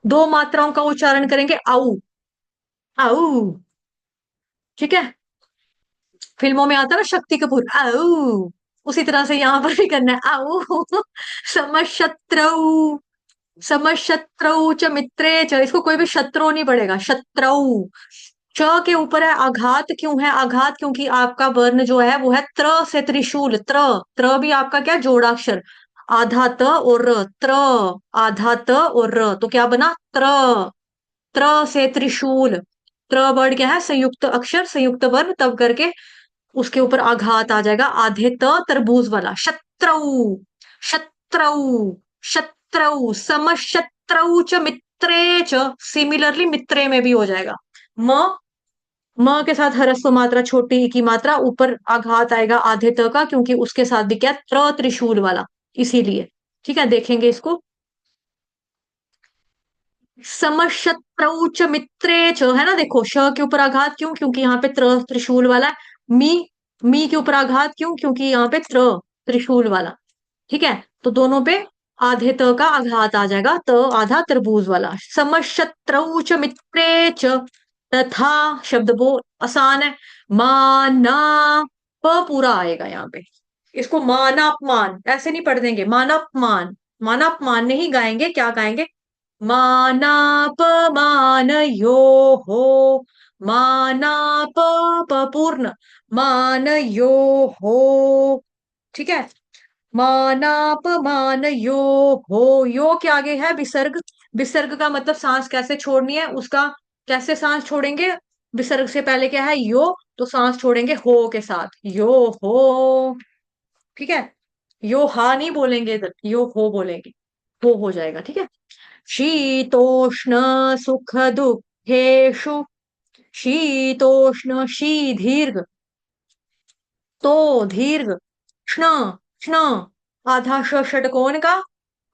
दो मात्राओं का उच्चारण करेंगे औ, औ। ठीक है, फिल्मों में आता है ना शक्ति कपूर औ, उसी तरह से यहां पर भी करना है औ। समशत्रौ, समशत्रौ च मित्रे च, इसको कोई भी शत्रु नहीं पड़ेगा, शत्रौ। च के ऊपर है आघात, क्यों है आघात? क्योंकि आपका वर्ण जो है वो है त्र से त्रिशूल, त्र, त्र भी आपका क्या जोड़ाक्षर, आधा त और र, त्र, आधा त और र, तो क्या बना त्र, त्र से त्रिशूल। त्र वर्ड क्या है? संयुक्त अक्षर, संयुक्त वर्ण, तब करके उसके ऊपर आघात आ जाएगा, आधे त तरबूज वाला, शत्रौ, शत्रौ, शत्रौ। समशत्रौ च मित्रे च, सिमिलरली मित्रे में भी हो जाएगा। म के साथ ह्रस्व मात्रा, छोटी ई की मात्रा, ऊपर आघात आएगा आधे त का, क्योंकि उसके साथ भी क्या है? त्र त्रिशूल वाला, इसीलिए। ठीक है, देखेंगे इसको। समशत्रौ च मित्रे च, है ना, देखो श के ऊपर आघात, क्यों? क्योंकि यहाँ पे त्र त्रिशूल वाला है। मी के ऊपर आघात, क्यों? क्योंकि यहाँ पे त्र त्रिशूल वाला। ठीक है, तो दोनों पे आधे त का आघात आ जाएगा, त आधा तरबूज वाला। समशत्रौ च मित्रे च, तथा शब्द वो आसान है, माना, प पूरा आएगा यहाँ पे, इसको मानापमान ऐसे नहीं पढ़ देंगे, मानापमान, मानापमान नहीं गाएंगे, क्या गाएंगे? मानापमानयोः, मानाप, पूर्ण, मानयोः। ठीक है, मानापमानयोः, यो के आगे है विसर्ग, विसर्ग का मतलब सांस कैसे छोड़नी है उसका, कैसे सांस छोड़ेंगे? विसर्ग से पहले क्या है? यो, तो सांस छोड़ेंगे हो के साथ, यो हो। ठीक है, यो हा नहीं बोलेंगे इधर, यो हो बोलेंगे, हो जाएगा। ठीक है, शीतोष्ण सुख दुखेषु, शीतोष्ण, शी दीर्घ, तो दीर्घ, क्ष्ण, क्ष्ण, आधा षटकोण का,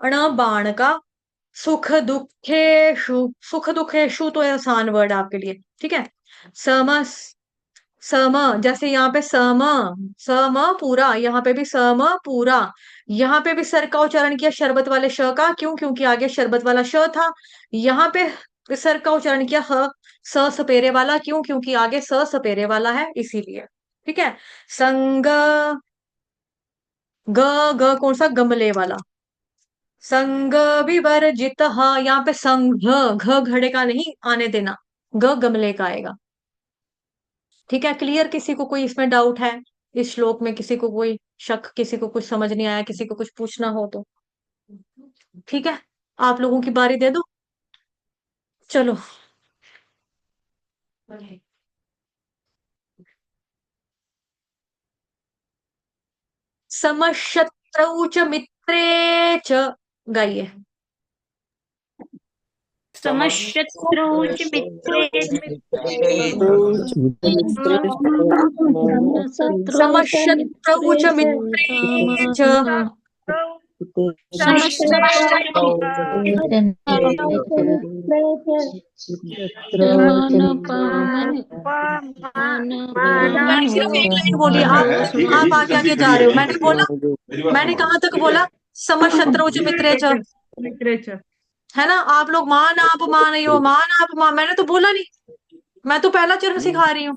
अण बाण का, सुख दुखेषु, सुख दुखेषु तो आसान वर्ड आपके लिए। ठीक है, समस, सम, जैसे यहाँ पे सम, सम पूरा, यहाँ पे भी सम पूरा। यहाँ पे भी सर का उच्चारण किया शरबत वाले श का, क्यों? क्योंकि आगे शरबत वाला श था। यहाँ पे सर का उच्चारण किया ह, स सपेरे वाला, क्यों? क्योंकि आगे स सपेरे वाला है, इसीलिए। ठीक है, संग, ग, ग कौन सा? गमले वाला, संग विवर्जित, यहाँ पे संघ, घ घड़े का नहीं आने देना, ग गमले का आएगा। ठीक है, क्लियर? किसी को कोई इसमें डाउट है, इस श्लोक में किसी को कोई शक, किसी को कुछ समझ नहीं आया, किसी को कुछ पूछना हो तो? ठीक है, आप लोगों की बारी दे दो, चलो। समशत्रौ च मित्रे च, गाइए। समशत्रौ च मित्रे समशत्रौ च मित्रे च, समशत्रौ मैंने सिर्फ एक लाइन बोली, ठीक है आप जी, आगे जल्दी आगे जा करिए रहे हो। जल्दी मैंने करिए, बोला, मेरी बात मैंने सुनो। कहाँ तक बोला? समशत्रौ च मित्रे च, मित्रे च। है ना? आप लोग मान आप मान यो, मान आप मान, मैंने तो बोला नहीं, मैं तो पहला चरण सिखा रही हूँ।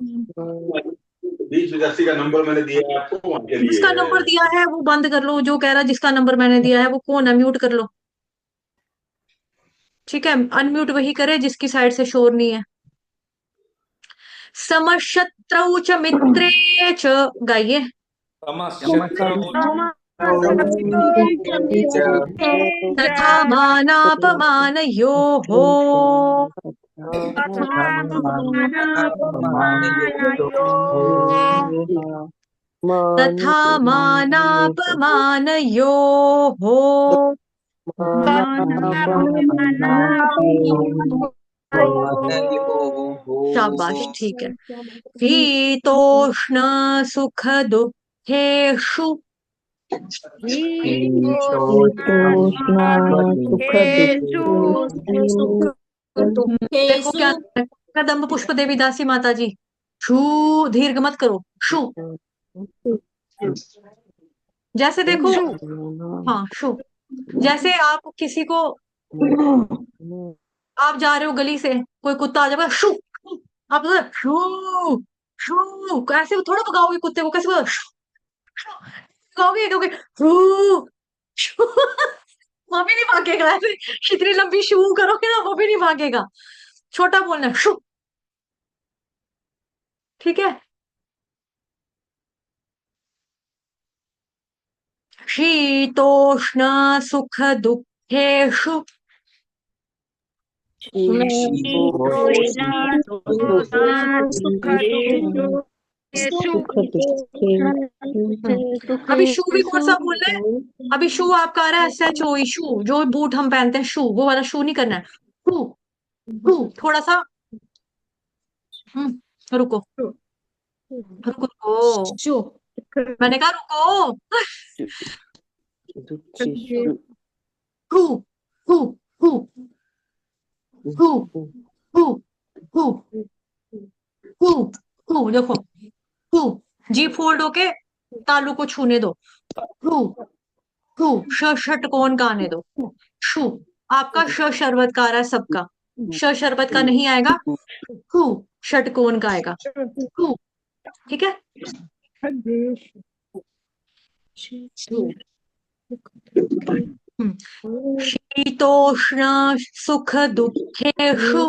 20 का नंबर मैंने दिया है आपको, वहाँ के लिए जिसका नंबर है। दिया है वो बंद कर लो, जो कह रहा है जिसका नंबर मैंने दिया है वो कौन है, म्यूट कर लो। ठीक है, अनम्यूट वही करे जिसकी साइड से शोर नहीं है। समशत्रौ च मित्रे च, गाइए। तथा मानापमानयोः, तथा मानापमानयोः शाबाश, ठीक है। शीतोष्ण सुख दुखेषु देखो क्या कदम्ब पुष्प देवी दासी माता जी, शू दीर्घ मत करो, शू जैसे देखो, हाँ शू जैसे आप किसी को, आप जा रहे हो गली से, कोई कुत्ता आ जाएगा, शू आप शू शू ऐसे थोड़ा भगाओगे कुत्ते को, कैसे भगाओगे, कहोगे शू शू वो भी नहीं भागेगा, ऐसे इतनी लंबी शू करोगे ना वो भी नहीं भागेगा, छोटा बोलना है, शू, ठीक है। शीतोष्ण सुख दुखेषु अभी शू भी कौन सा बोलना है, अभी शू आपका आ रहा है SHO शू, जो बूट हम पहनते हैं, शू वो वाला शू नहीं करना है, शू शू थोड़ा सा रुको रुको रुको, मैंने कहा रुको, who who who who who who who who देखो, हु जी फोल्ड होके तालू को छूने दो, हु हु षटकोण का आने दो, शु आपका शरबत का आ रहा है सबका, शरबत का नहीं आएगा, हु षटकोण का आएगा, हु, ठीक है। शीतोष्ण सुख दुखेषु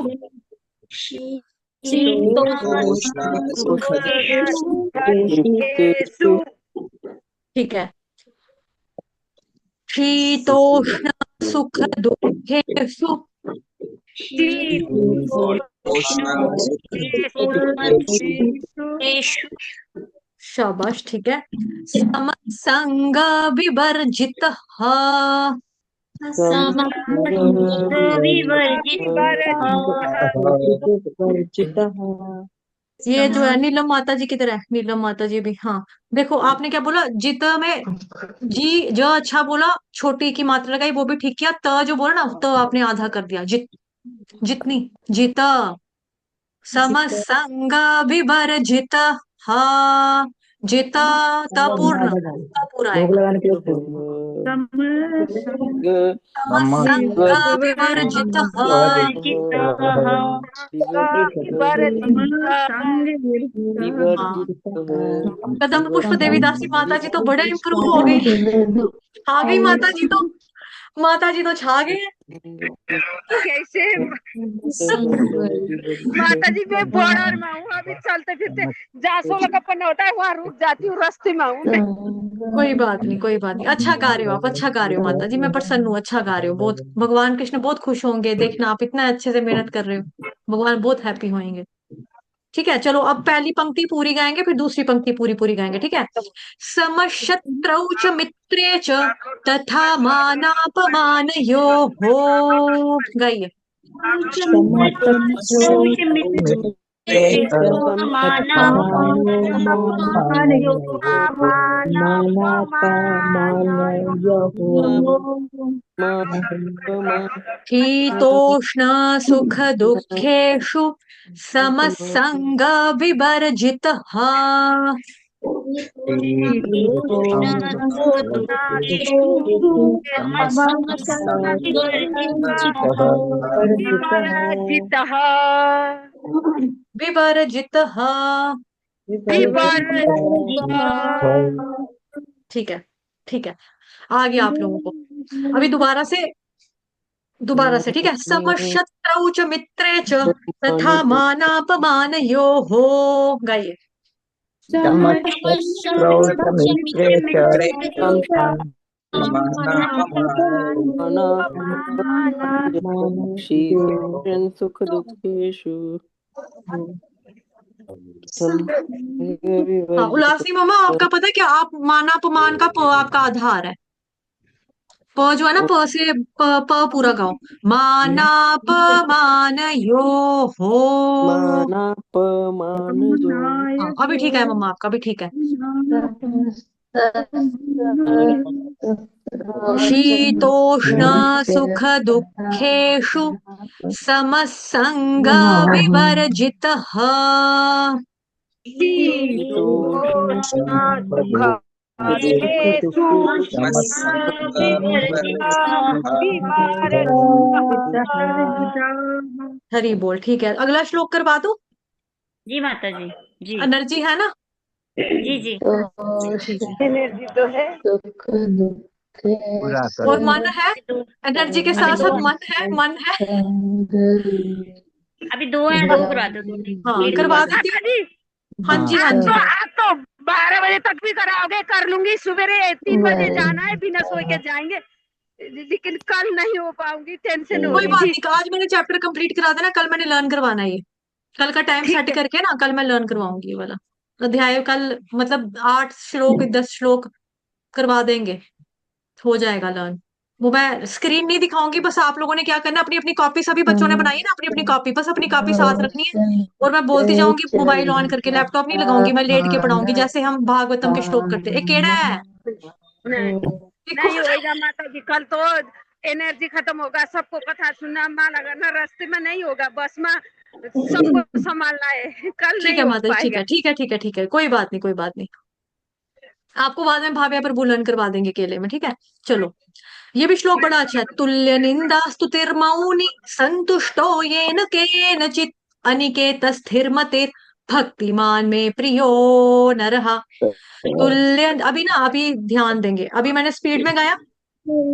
ठीक है, शीतोष्ण सुख दुखेषु शाबाश, ठीक है। समसंग विवर्जित ये जो है नीलम माता जी की तरह, नीलम माता जी भी, हाँ देखो आपने क्या बोला, जित में जी जो अच्छा बोला, छोटी की मात्रा लगाई वो भी ठीक किया, त जो बोला ना त आपने आधा कर दिया, जितनी जित, समसंग विवर्जित जित त पूर्ण त पूरा आएगा, समसंग विवर्जित कदम पुष्प देवी दासी माता जी तो बड़े इम्प्रूव हो गई, आ गई माता जी तो, माता जी तो छा गए। कैसे माता जी मैं बॉर्डर में हूँ, अभी चलते फिरते जहाँ 16 का पन्ना होता है वहाँ रुक जाती हूँ, रास्ते में हूँ मैं। कोई बात नहीं, कोई बात नहीं, अच्छा गा रहे हो आप, अच्छा गा रहे हो माता जी, मैं प्रसन्न हूँ, अच्छा गा रहे हो, बहुत भगवान कृष्ण बहुत खुश होंगे, देखना आप इतना अच्छे से मेहनत कर रहे हो, भगवान बहुत हैप्पी होंगे। ठीक है, चलो अब पहली पंक्ति पूरी गाएंगे, फिर दूसरी पंक्ति पूरी पूरी गाएंगे, ठीक है। समशत्रौ च मित्रे च तथा मानापमानयोः, गाइए। शीतोष्ण सुख दुखेषु समसंग विवर्जितः विवर्जितः, ठीक है, ठीक है, आ गया आप लोगों को। अभी दोबारा से, ठीक है। समशत्रौ च मित्रे च तथा मानापमानयोः, गाइए। शीतोष्ण सुख दुखेषु हाँ उल्लासी मम्मा, आपका पता है क्या, आप मानापमान का प आपका आधार है। प जो है ना, प से प पूरा गाओ। मानापमान यो हो। मानापमानयो हाँ अभी ठीक है मम्मा, आपका भी ठीक है। शीतोष्ण सुख दुखेषु समसंग विवर्जितः। शीतोष्ण दुःखेषु हरि बोल। ठीक है, अगला श्लोक करवा दो। जी माता जी। जी एनर्जी है ना? जी जी। ठीक है। एनर्जी तो है। और मन है, अभी दो एनर्जी के अभी साथ दो साथ मन है, मन है। अभी दो है, दो करा दो, दो हाँ कंप्लीट करवा करवा दो। देती हूँ। माता जी, हाँ जी, हाँ जी। आज तो 12 बजे तक भी कराओगे, कर लूंगी। सवेरे 3 बजे जाना है, बिना सोए के जाएंगे, लेकिन कल नहीं हो पाऊंगी, टेंशन हो कोई रही बात थी। नहीं, आज मैंने चैप्टर कंप्लीट करा देना, कल मैंने लर्न करवाना है ये। कल का टाइम ठीक सेट है, करके ना, कल मैं लर्न करवाऊंगी ये वाला अध्याय। कल मतलब 8 श्लोक 10 श्लोक करवा देंगे, हो जाएगा लर्न। वो मैं स्क्रीन नहीं दिखाऊंगी, बस आप लोगों ने क्या करना, अपनी अपनी कॉपी, सभी बच्चों ने बनाई है ना अपनी अपनी कॉपी, बस अपनी कॉपी साथ रखनी है। और मैं बोलती जाऊंगी, मोबाइल ऑन करके, लैपटॉप नहीं लगाऊंगी, मैं लेट के पढ़ाऊंगी, जैसे हम भागवतम के श्लोक करते हैं। एक केड़ा है, नहीं एक नहीं कौन है? होएगा माता जी, कल तो एनर्जी खत्म होगा, सबको कथा सुनना, माँ लगाना, रास्ते में नहीं होगा, बस में सबको संभालना है, कल ठीक नहीं है हो माता जी, ठीक पाएगा। है, ठीक है, ठीक है, ठीक है, कोई बात नहीं, कोई बात नहीं। आपको बाद में भाव्या पर बुलन करवा देंगे केले में, ठीक है। चलो, ये भी श्लोक बड़ा अच्छा है। तुल्य निंदा स्तुतिर्मौनि संतुष्टो येन केनचित् अनिकेत स्थिर मतिर् भक्तिमान में प्रियो नरः। तुल्य, अभी ना, अभी ध्यान देंगे, अभी मैंने स्पीड में गाया,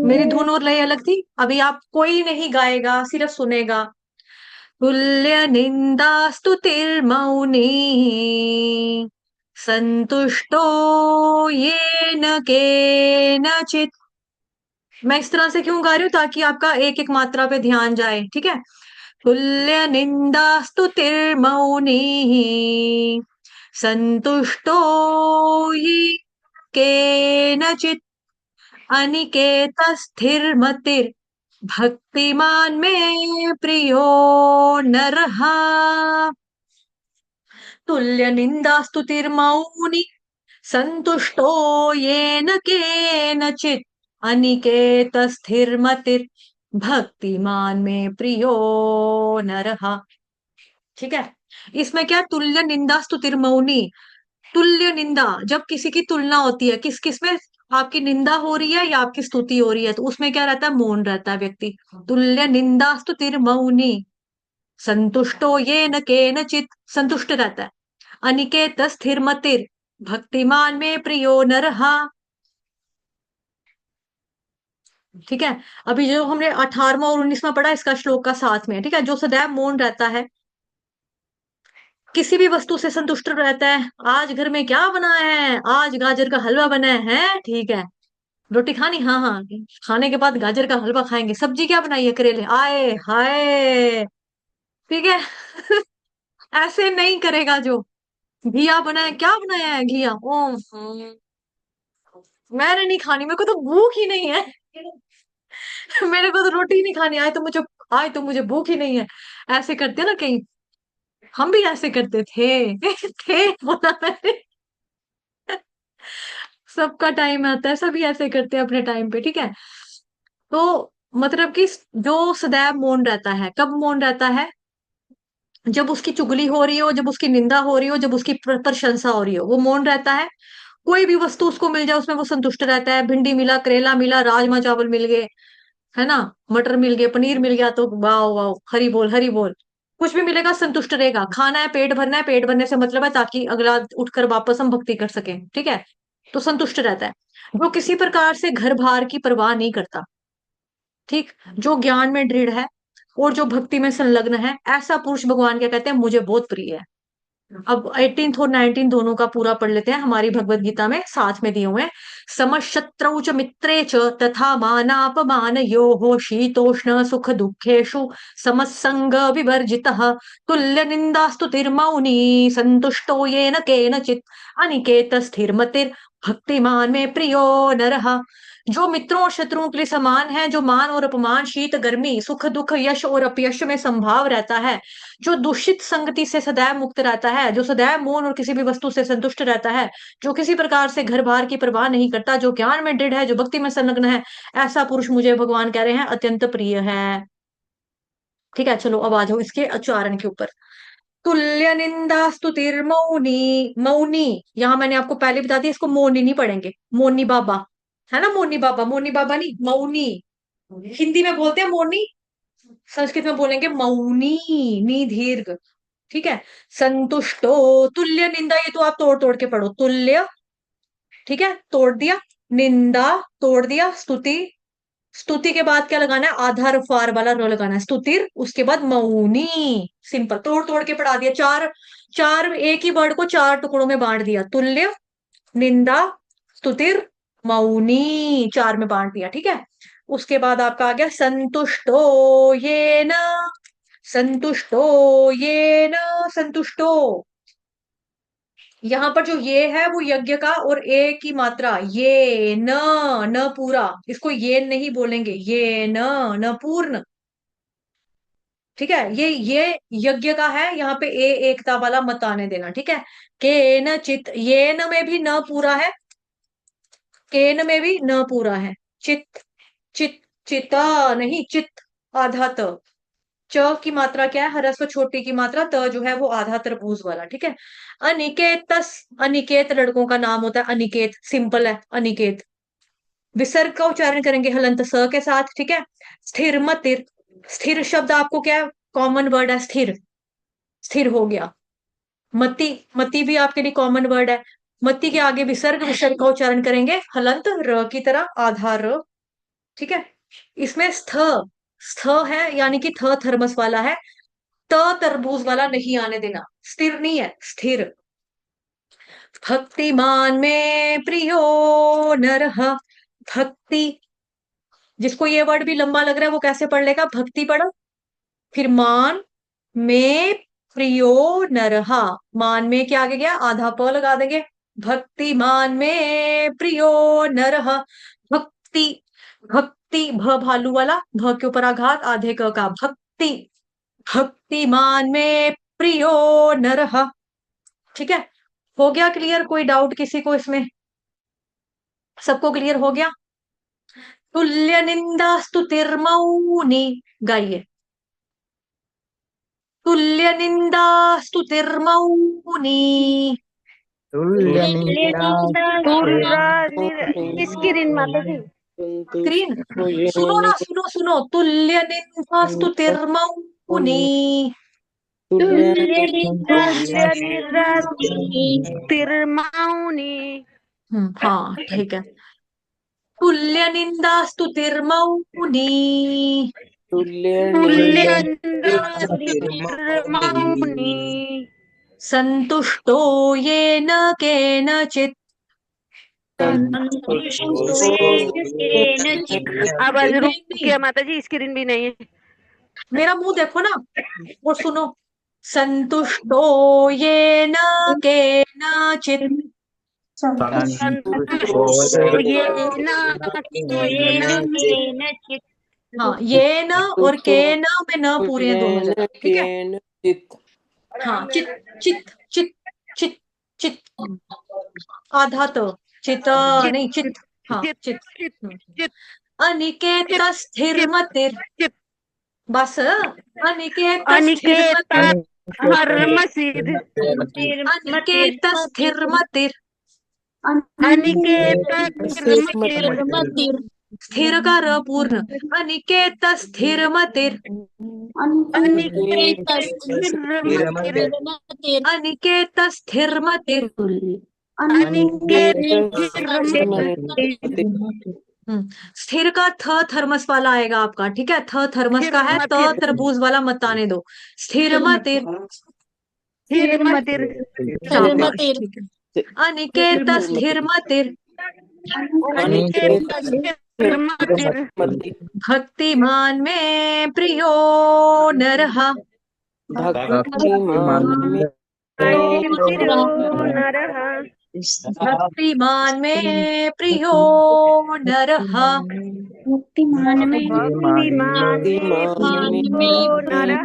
मेरी धुन और लय अलग थी। अभी आप कोई नहीं गाएगा, सिर्फ सुनेगा। तुल्य निंदा स्तुतिर्मौनि संतुष्टो येन केनचित्। मैं इस तरह से क्यों गा रही हूँ, ताकि आपका एक एक मात्रा पे ध्यान जाए, ठीक है। तुल्य निंदा स्तुतिर्मौनि संतुष्टो ये केनचित् अनिकेत स्थिर मतिर् भक्तिमान में प्रियो नरः। तुल्य निंदा स्तुतिर्मौनि संतुष्टो येन केनचित् अनिकेत स्थिर मतिर् भक्तिमान में प्रियो नरः। ठीक है। इसमें क्या, तुल्य निंदा स्तुतिर्मौनि। तुल्य निंदा, जब किसी की तुलना होती है, किस किस में, आपकी निंदा हो रही है या आपकी स्तुति हो रही है, तो उसमें क्या रहता है, मौन रहता है व्यक्ति। तुल्य निंदा स्तुतिर्मौनि संतुष्टो ये न केनचित, संतुष्ट रहता है। अनिकेत स्थिर मतिर भक्तिमान में प्रियो नरः। ठीक है। अभी जो हमने 18वां और 19वां पढ़ा, इसका श्लोक का साथ में है, ठीक है। जो सदैव मौन रहता है, किसी भी वस्तु से संतुष्ट रहता है। आज घर में क्या बना है, आज गाजर का हलवा बना है, ठीक है। रोटी खानी, हाँ हाँ, खाने के बाद गाजर का हलवा खाएंगे। सब्जी क्या बनाई है, करेले, आए हाय, ठीक है। ऐसे नहीं करेगा। जो घिया बनाया, क्या बनाया है, घिया, ओ मैंने नहीं खानी, मेरे को तो भूख ही नहीं है। मेरे को तो रोटी नहीं खानी, आए तो मुझे भूख ही नहीं है। ऐसे करते ना कहीं, हम भी ऐसे करते थे। थे बोला मैंने। सबका टाइम आता है, सभी ऐसे करते हैं अपने टाइम पे, ठीक है। तो मतलब कि जो सदैव मौन रहता है, कब मौन रहता है, जब उसकी चुगली हो रही हो, जब उसकी निंदा हो रही हो, जब उसकी प्रशंसा हो रही हो, वो मौन रहता है। कोई भी वस्तु उसको मिल जाए, उसमें वो संतुष्ट रहता है। भिंडी मिला, करेला मिला, राजमा चावल मिल गए, है ना, मटर मिल गए, पनीर मिल गया, तो वाह वाह, हरी बोल हरी बोल। कुछ भी मिलेगा संतुष्ट रहेगा। खाना है, पेट भरना है, पेट भरने से मतलब है ताकि अगला उठकर वापस हम भक्ति कर सकें, ठीक है। तो संतुष्ट रहता है। वो किसी प्रकार से घर बार की परवाह नहीं करता, ठीक। जो ज्ञान में दृढ़ है और जो भक्ति में संलग्न है, ऐसा पुरुष भगवान क्या कहते हैं, मुझे बहुत प्रिय है। अब 18th और 19 दोनों का पूरा पढ़ लेते हैं, हमारी भगवत गीता में साथ में दिए हुए हैं। समशत्रौ च मित्रे च तथा मानापमानयोः शीतोष्ण सुख दुःखेषु समसंग विवर्जितः तुल्य निंदास्तुतिर्मौनी संतुष्टो येन केनचित् अनिकेत स्थिरमतिर् भक्तिमान में प्रियो नरः। जो मित्रों और शत्रुओं के लिए समान है, जो मान और अपमान, शीत गर्मी, सुख दुख, यश और अपयश में संभाव रहता है, जो दूषित संगति से सदैव मुक्त रहता है, जो सदैव मौन और किसी भी वस्तु से संतुष्ट रहता है, जो किसी प्रकार से घर बार की परवाह नहीं करता, जो ज्ञान में दृढ़ है, जो भक्ति में संलग्न है, ऐसा पुरुष मुझे भगवान कह रहे हैं अत्यंत प्रिय है। ठीक है, चलो अब आ जाओ इसके उच्चारण के ऊपर। तुल्य निंदा स्तुतिर मौनी, मौनी यहां मैंने आपको पहले बता दिया, इसको मौनी नहीं पढ़ेंगे, मौनी बाबा है ना, मौनी बाबा, मौनी बाबा नहीं, मौनी। हिंदी में बोलते हैं मौनी, संस्कृत में बोलेंगे मौनी, नी दीर्घ। ठीक है, संतुष्टो, तुल्य निंदा ये तो आप तोड़ तोड़ के पढ़ो, तुल्य, ठीक है, तोड़ दिया, निंदा तोड़ दिया, स्तुति, स्तुति के बाद क्या लगाना है, आधार फार वाला रो लगाना है, स्तुतिर, उसके बाद मौनी, सिंपल तोड़ तोड़ के पढ़ा दिया। चार चार एक ही वर्ड को चार टुकड़ों में बांट दिया, तुल्य, निंदा, स्तुतिर, मौनी, चार में बांट दिया। ठीक है, उसके बाद आपका आ गया संतुष्टो ये न, संतुष्टो ये न, संतुष्टो, यहां पर जो ये है वो यज्ञ का और ए की मात्रा, ये न, न पूरा, इसको ये नहीं बोलेंगे, ये न, न पूर्ण। ठीक है, ये यज्ञ का है, यहाँ पे ए एकता वाला मत आने देना। ठीक है, के न चित, ये न में भी न पूरा है, केन में भी न पूरा है, चित, चित, चिता नहीं, चित आधा त, च की मात्रा क्या है, ह्रस्व छोटी की मात्रा, त जो है वो आधा तरबूज वाला। ठीक है, अनिकेतस, अनिकेत लड़कों का नाम होता है, अनिकेत सिंपल है, अनिकेत। विसर्ग का उच्चारण करेंगे हलंत स के साथ। ठीक है, स्थिर मतिर, स्थिर शब्द आपको क्या है, कॉमन वर्ड है, स्थिर, स्थिर हो गया। मति, मति भी आपके लिए कॉमन वर्ड है। मति के आगे विसर्ग, विसर्ग का उच्चारण करेंगे हलंत र की तरह, आधा र। ठीक है, इसमें स्थ, स्थ है यानी कि थ थर्मस वाला है, त तरबूज वाला नहीं आने देना, स्थिर नहीं है, स्थिर। भक्तिमान में प्रियो नरः, भक्ति, जिसको ये वर्ड भी लंबा लग रहा है वो कैसे पढ़ लेगा, भक्ति पढ़ो, फिर मान में प्रियो नरः, मान में क्या आगे गया, आधा प लगा देंगे, भक्तिमान में प्रियो नरः, भक्ति, भक्ति भ भालू वाला, भ के ऊपर आघात, आधे क का, भक्ति, भक्तिमान में प्रियो नरः। ठीक है, हो गया क्लियर, कोई डाउट किसी को इसमें, सबको क्लियर हो गया। तुल्य निंदा स्तुतिर्मौनी, गाइए, तुल्य निंदा स्तुतिर्मौनी, स्क्रीन माता जी, स्क्रीन, सुनो ना, सुनो सुनो, तुल्य निंदा स्तुतिर्मौनी, तिरमाउनी, हाँ ठीक है, तुल्य निंदा स्तुतिर्मौनी, तिरमाउनी, संतुष्टो येन केनचित्, आवाज रुक गया माता जी, स्क्रीन भी नहीं है। मेरा मुंह देखो ना और सुनो, संतुष्टो येन केनचित्, हाँ ये न और के न में न पूरे हैं दोनों जगह। ठीक है, हाँ, चित, चित, चित, चित, चित, आधा तो चित नहीं, चित, हाँ चित, अनिकेत स्थिरमतिर, बस अनिकेत स्थिरमतिर, अनिकेत स्थिरमतिर, स्थिर का र पूर्ण, अनिकेत स्थिरमतिर, अनिकेत स्थिरमतिर, स्थिर का थ थर्मस वाला आएगा आपका। ठीक है, थ थर्मस का है, त तरबूज वाला मत आने दो, स्थिर मतिर, स्थिरमतिर शाबाश, ठीक है। अनिकेत स्थिरमतिर अनिकेत स्थिरमतिर भक्तिमान में प्रियो नरः भक्तिमान में प्रियो नरः भक्तिमान में प्रियो नरः भक्तिमान में प्रियो नरः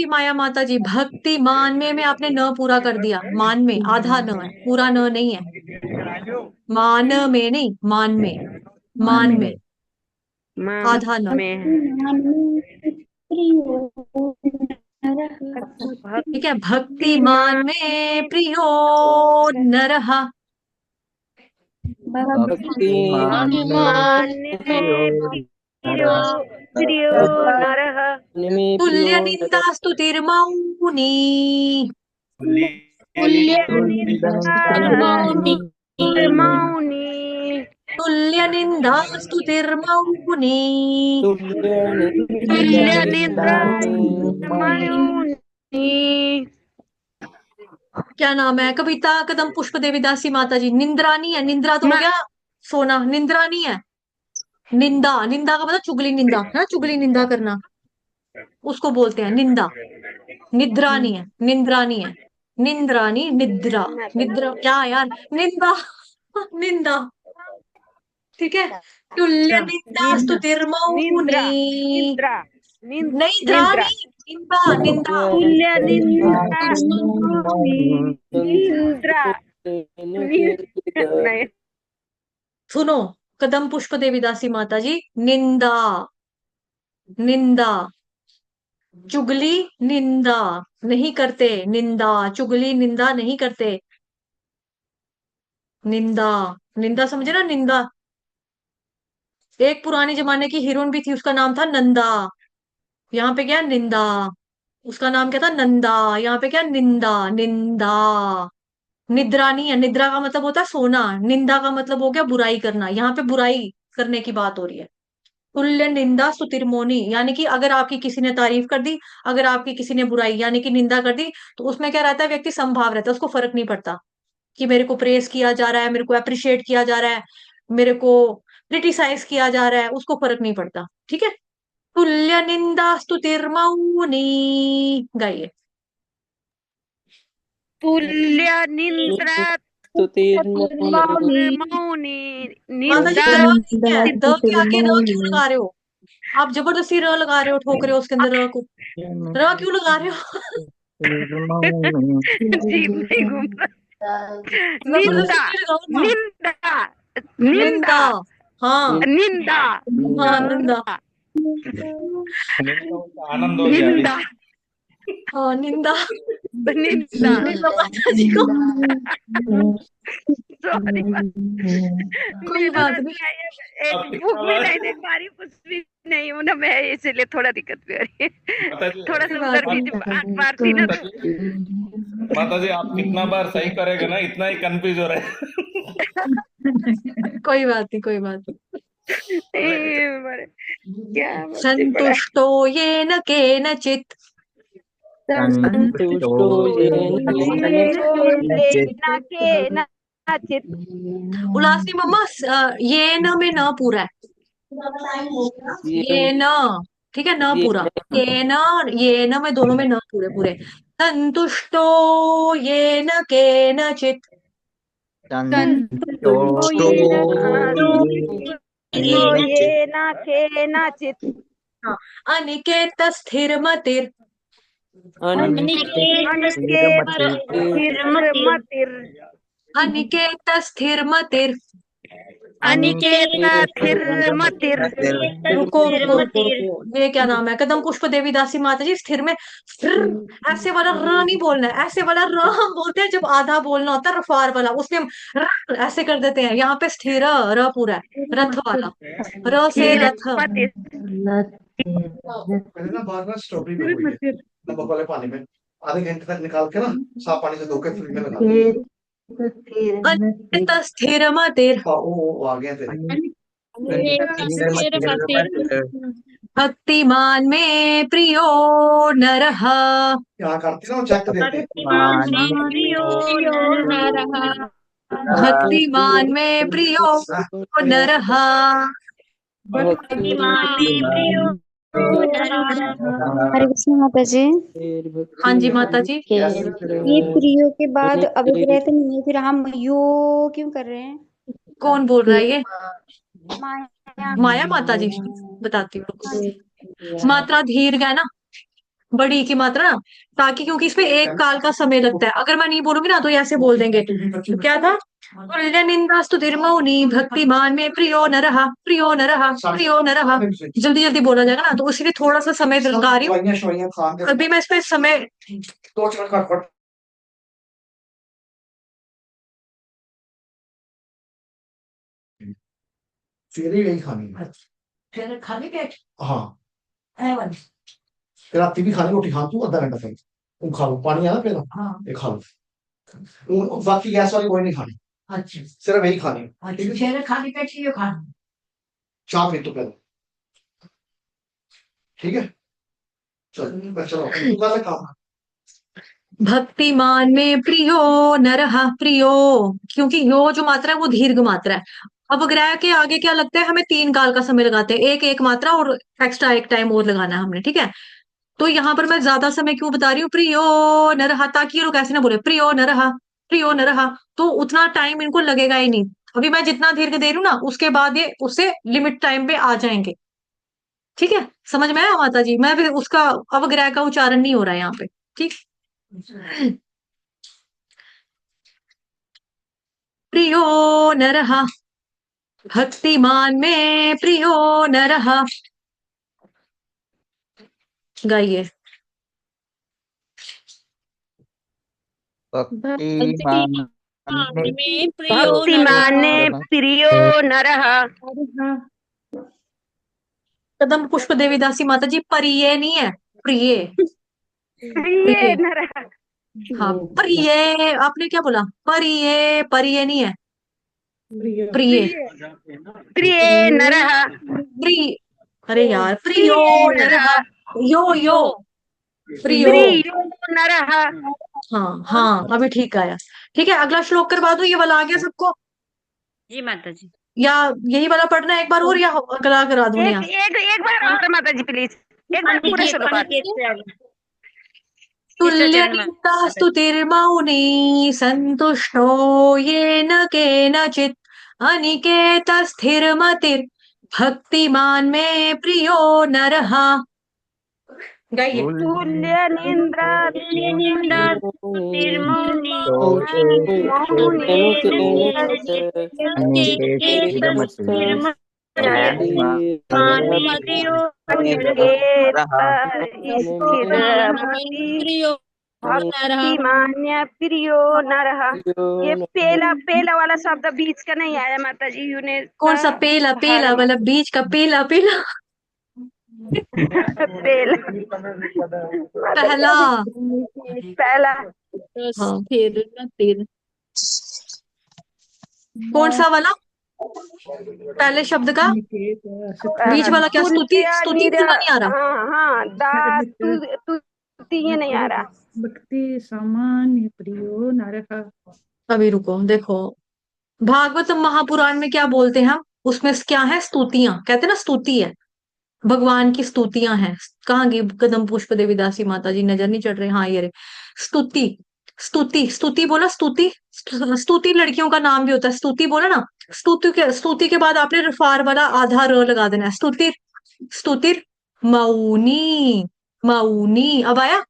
माया माता जी भक्तिमान में आपने न पूरा कर दिया। मान में आधा न है, पूरा न नहीं है। मान में नहीं, मान में, मान में आधा न। ठीक है, भक्तिमान में प्रियो नरः भक्तिमान प्रियो नरः में तुल्य निंदा स्तुतिर्मौनी मौनी तुल्य निंदा स्तुतिर्मौनी तुल्य निद्रा मौनी। क्या नाम है? कविता कदम पुष्प देवीदासी माता जी। निंद्रा नहीं है, निंद्रा तो हो गया सोना, निंद्रा नहीं है। निंदा, निंदा का मतलब चुगली निंदा है ना, चुगली निंदा करना उसको बोलते हैं निंदा। निद्रा नहीं है, निंद्रा नहीं है, निंद्रा नहीं, निद्रा। निद्रा क्या यार, निंदा निंदा। ठीक है, तुल्य निंदा स्तुतिर्मौनी निद्रा नहीं, द्रा नहीं, निंदा निंदा। तुल्य निद्रा निद्रा नहीं। सुनो, कदम पुष्प देवीदासी माता जी, निंदा निंदा, चुगली निंदा नहीं करते। निंदा चुगली निंदा नहीं करते। निंदा, निंदा समझे ना, निंदा। एक पुराने जमाने की हीरोइन भी थी, उसका नाम था नंदा। यहाँ पे क्या, निंदा। उसका नाम क्या था, नंदा। यहाँ पे क्या, निंदा निंदा। निद्रा नहीं है, निद्रा का मतलब होता है सोना। निंदा का मतलब हो गया बुराई करना। यहाँ पे बुराई करने की बात हो रही है। तुल्य निंदा स्तुतिर्मौनी, यानी कि अगर आपकी किसी ने तारीफ कर दी, अगर आपकी किसी ने बुराई यानी कि निंदा कर दी, तो उसमें क्या रहता है, व्यक्ति समभाव रहता है, उसको फर्क नहीं पड़ता कि मेरे को प्रेस किया जा रहा है, मेरे को अप्रिशिएट किया जा रहा है, मेरे को क्रिटिसाइज किया जा रहा है, उसको फर्क नहीं पड़ता। ठीक है, तुल्य निंदा स्तुतिर्मौनी। गाइए। तुल्य निद्रा स्तुतिर्मौनी मौनी माता जी, निद्रा र नहीं है, द के आगे र क्यों लगा रहे हो? आप जबरदस्ती र लगा रहे हो, ठोक रहे हो उसके अंदर र को। र क्यों लगा रहे हो? जीभ नहीं घूम रहा। जबरदस्ती निंदा क्यों लगाओ ना? निंदा निंदा, निंदा हाँ निंदा हाँ, निंदा, आनंद हो गया अभी। निंदा हाँ निंदा। निंदा निंदा माता जी को। सॉरी कोई बात नहीं। एक भूख भी नहीं देख पा रही, कुछ भी नहीं हूँ ना मैं, इसीलिए थोड़ा दिक्कत भी आ रही है। माता जी, थोड़ा सा उधर भी आठ मारती ना तो। माता जी आप कितना बार सही करेंगे ना, इतना ही कंफ्यूज हो रहे हैं। कोई बात नहीं, कोई बात नहीं। क्या संतुष्टो येन केनचित् संतुष्टो येन उलासी मम्मा, ये न में न पूरा है। ये न, ठीक है, न पूरा। ये न, ये न में दोनों में न पूरे पूरे। संतुष्टो येन केनचित् अनिकेत स्थिरमतिर् अनिकेत स्थिरमतिर् रुको रुको रुको रुको, ये क्या नाम है? कदम पुष्प देवीदासी माता जी, स्थिर में स्थिर, ऐसे वाला र नहीं बोलना है। ऐसे वाला र हम बोलते हैं जब आधा बोलना होता है, रफार वाला, उसमें हम र ऐसे कर देते हैं। यहाँ पे स्थिर र पूरा है, रथ वाला, र से रथ। पहले ना बाहर ना स्ट्रॉबेरी नमक वाले पानी में आधे घंटे तक निकाल के ना साफ पानी से धो के फ्रिज में लगा दो। अनिकेत स्थिरमतिर् वो आ गया तेरे। भक्तिमान में प्रियो नरः। यहाँ करती ना चेक देते भक्तिमान में प्रियो नरः। भक्तिमान में प्रियो नरः। भक्तिमान में प्रियो नरः। हरे कृष्ण माता जी। हाँ जी माता जी। ये प्रियो के बाद अभिप्रेत नहीं है, फिर हम यो क्यों कर रहे हैं? कौन बोल रहा है ये? माया। माया माता जी। बताती हूँ। मात्रा दीर्घ है ना, बड़ी की मात्रा ना, ताकि क्योंकि इसमें एक काल का समय लगता है। अगर मैं नहीं बोलूंगी ना तो ये ऐसे बोल देंगे। तो क्या था? निंदास्तु धीर्मौनी भक्तिमान में प्रियो नरः, प्रियो नरः, प्रियो नरः। जल्दी जल्दी बोला जाएगा ना, तो इसलिए थोड़ा सा समय लगा रही हूँ। अभी मैं इसमें समय फिर ही यही खानी है। फिर खाली पेट हाँ है वाली। फिर रात भी खानी रोटी खा तू आधा घंटा पहले तुम खा लो पानी आना पहले हाँ ये खा लो बाकी गैस वाली कोई नहीं खानी अच्छा सिर्फ यही खानी है। अच्छा। फिर खाली पेट ही खाना। चाय पी तो पहले ठीक है चलो चलो तू का काम है। भक्तिमान में प्रियो नरः, प्रियो, क्योंकि यो जो मात्रा है वो दीर्घ मात्रा है। अब ग्रह के आगे क्या लगता है? हमें 3 काल का समय लगाते हैं, एक एक मात्रा और एक्स्ट्रा एक टाइम और लगाना है हमने, ठीक है। तो यहाँ पर मैं ज्यादा समय क्यों बता रही हूँ? प्रियो नरः, ताकि ये लोग ऐसे ना बोले प्रियो नरः, प्रियो नरः, तो उतना टाइम इनको लगेगा ही नहीं। अभी मैं जितना दीर्घ दे रही हूँ ना, उसके बाद ये उससे लिमिट टाइम पे आ जाएंगे, ठीक है। समझ में आया माता जी? मैं भी उसका अवग्रह का उच्चारण नहीं हो रहा है यहाँ पे, ठीक। प्रियो नरः, भक्तिमान में प्रियो नरः। गाइए। भक्तिमान में प्रियो नरः। कदम पुष्प देवी दासी माता जी, प्रिय नहीं है, प्रिय। प्रिय प्रिय, नरः। हाँ प्रिय। आपने क्या बोला? प्रिय, प्रिय नहीं है, प्रिय, प्रिय नरः। प्रिय। अरे यार, प्रियो प्रिय नरः, नरः। यो प्रियो। प्रियो नरः। हाँ हाँ, अभी ठीक आया। ठीक है, अगला श्लोक करवा दो, ये वाला आ गया सबको? जी माता जी। या यही वाला पढ़ना है एक बार और, या अगला करा दूं? एक एक एक बार और माता जी प्लीज, एक बार पूरा श्लोक अनिकेत से आगे। तुल्य चरण माता जी। स्तुतिर्मौनी संतुष्टो येन केनचित् अनिकेत स्थिरमतिर् भक्तिमान में प्रियो नरः। गाइए। तुल्य निंद्रा तुल्य निंदा स्तुतिर्मौनी मौनी भक्तिमान्य प्रियो नरः। ये पेला पेला वाला शब्द बीच का नहीं आया माता जी। यूने कौन सा पेला? पेला मतलब बीच का पेला? पेला पेला पहला। पहला हाँ, तिर कौन सा वाला? पहले शब्द का बीच वाला क्या? स्तुति, स्तुति निरा। नहीं आ रहा। हाँ हाँ तू ये नहीं आ रहा। भक्ति सामान्य प्रियो नरः। अभी रुको, देखो भागवत महापुराण में क्या बोलते हैं हम? उसमें क्या है? स्तुतियां, कहते हैं ना, स्तुति है, भगवान की स्तुतियां हैं। कहाँ गई कदम पुष्प देवी दासी माता जी? नजर नहीं चढ़ रहे? हाँ ये रहे। स्तुति, स्तुति, स्तुति बोला, स्तुति। स्तुति लड़कियों का नाम भी होता है, स्तुति बोला ना। स्तुति के बाद आपने रफार वाला आधा र लगा देना है। स्तुतिर, स्तुतिर मौनी, मौनी। अब आया?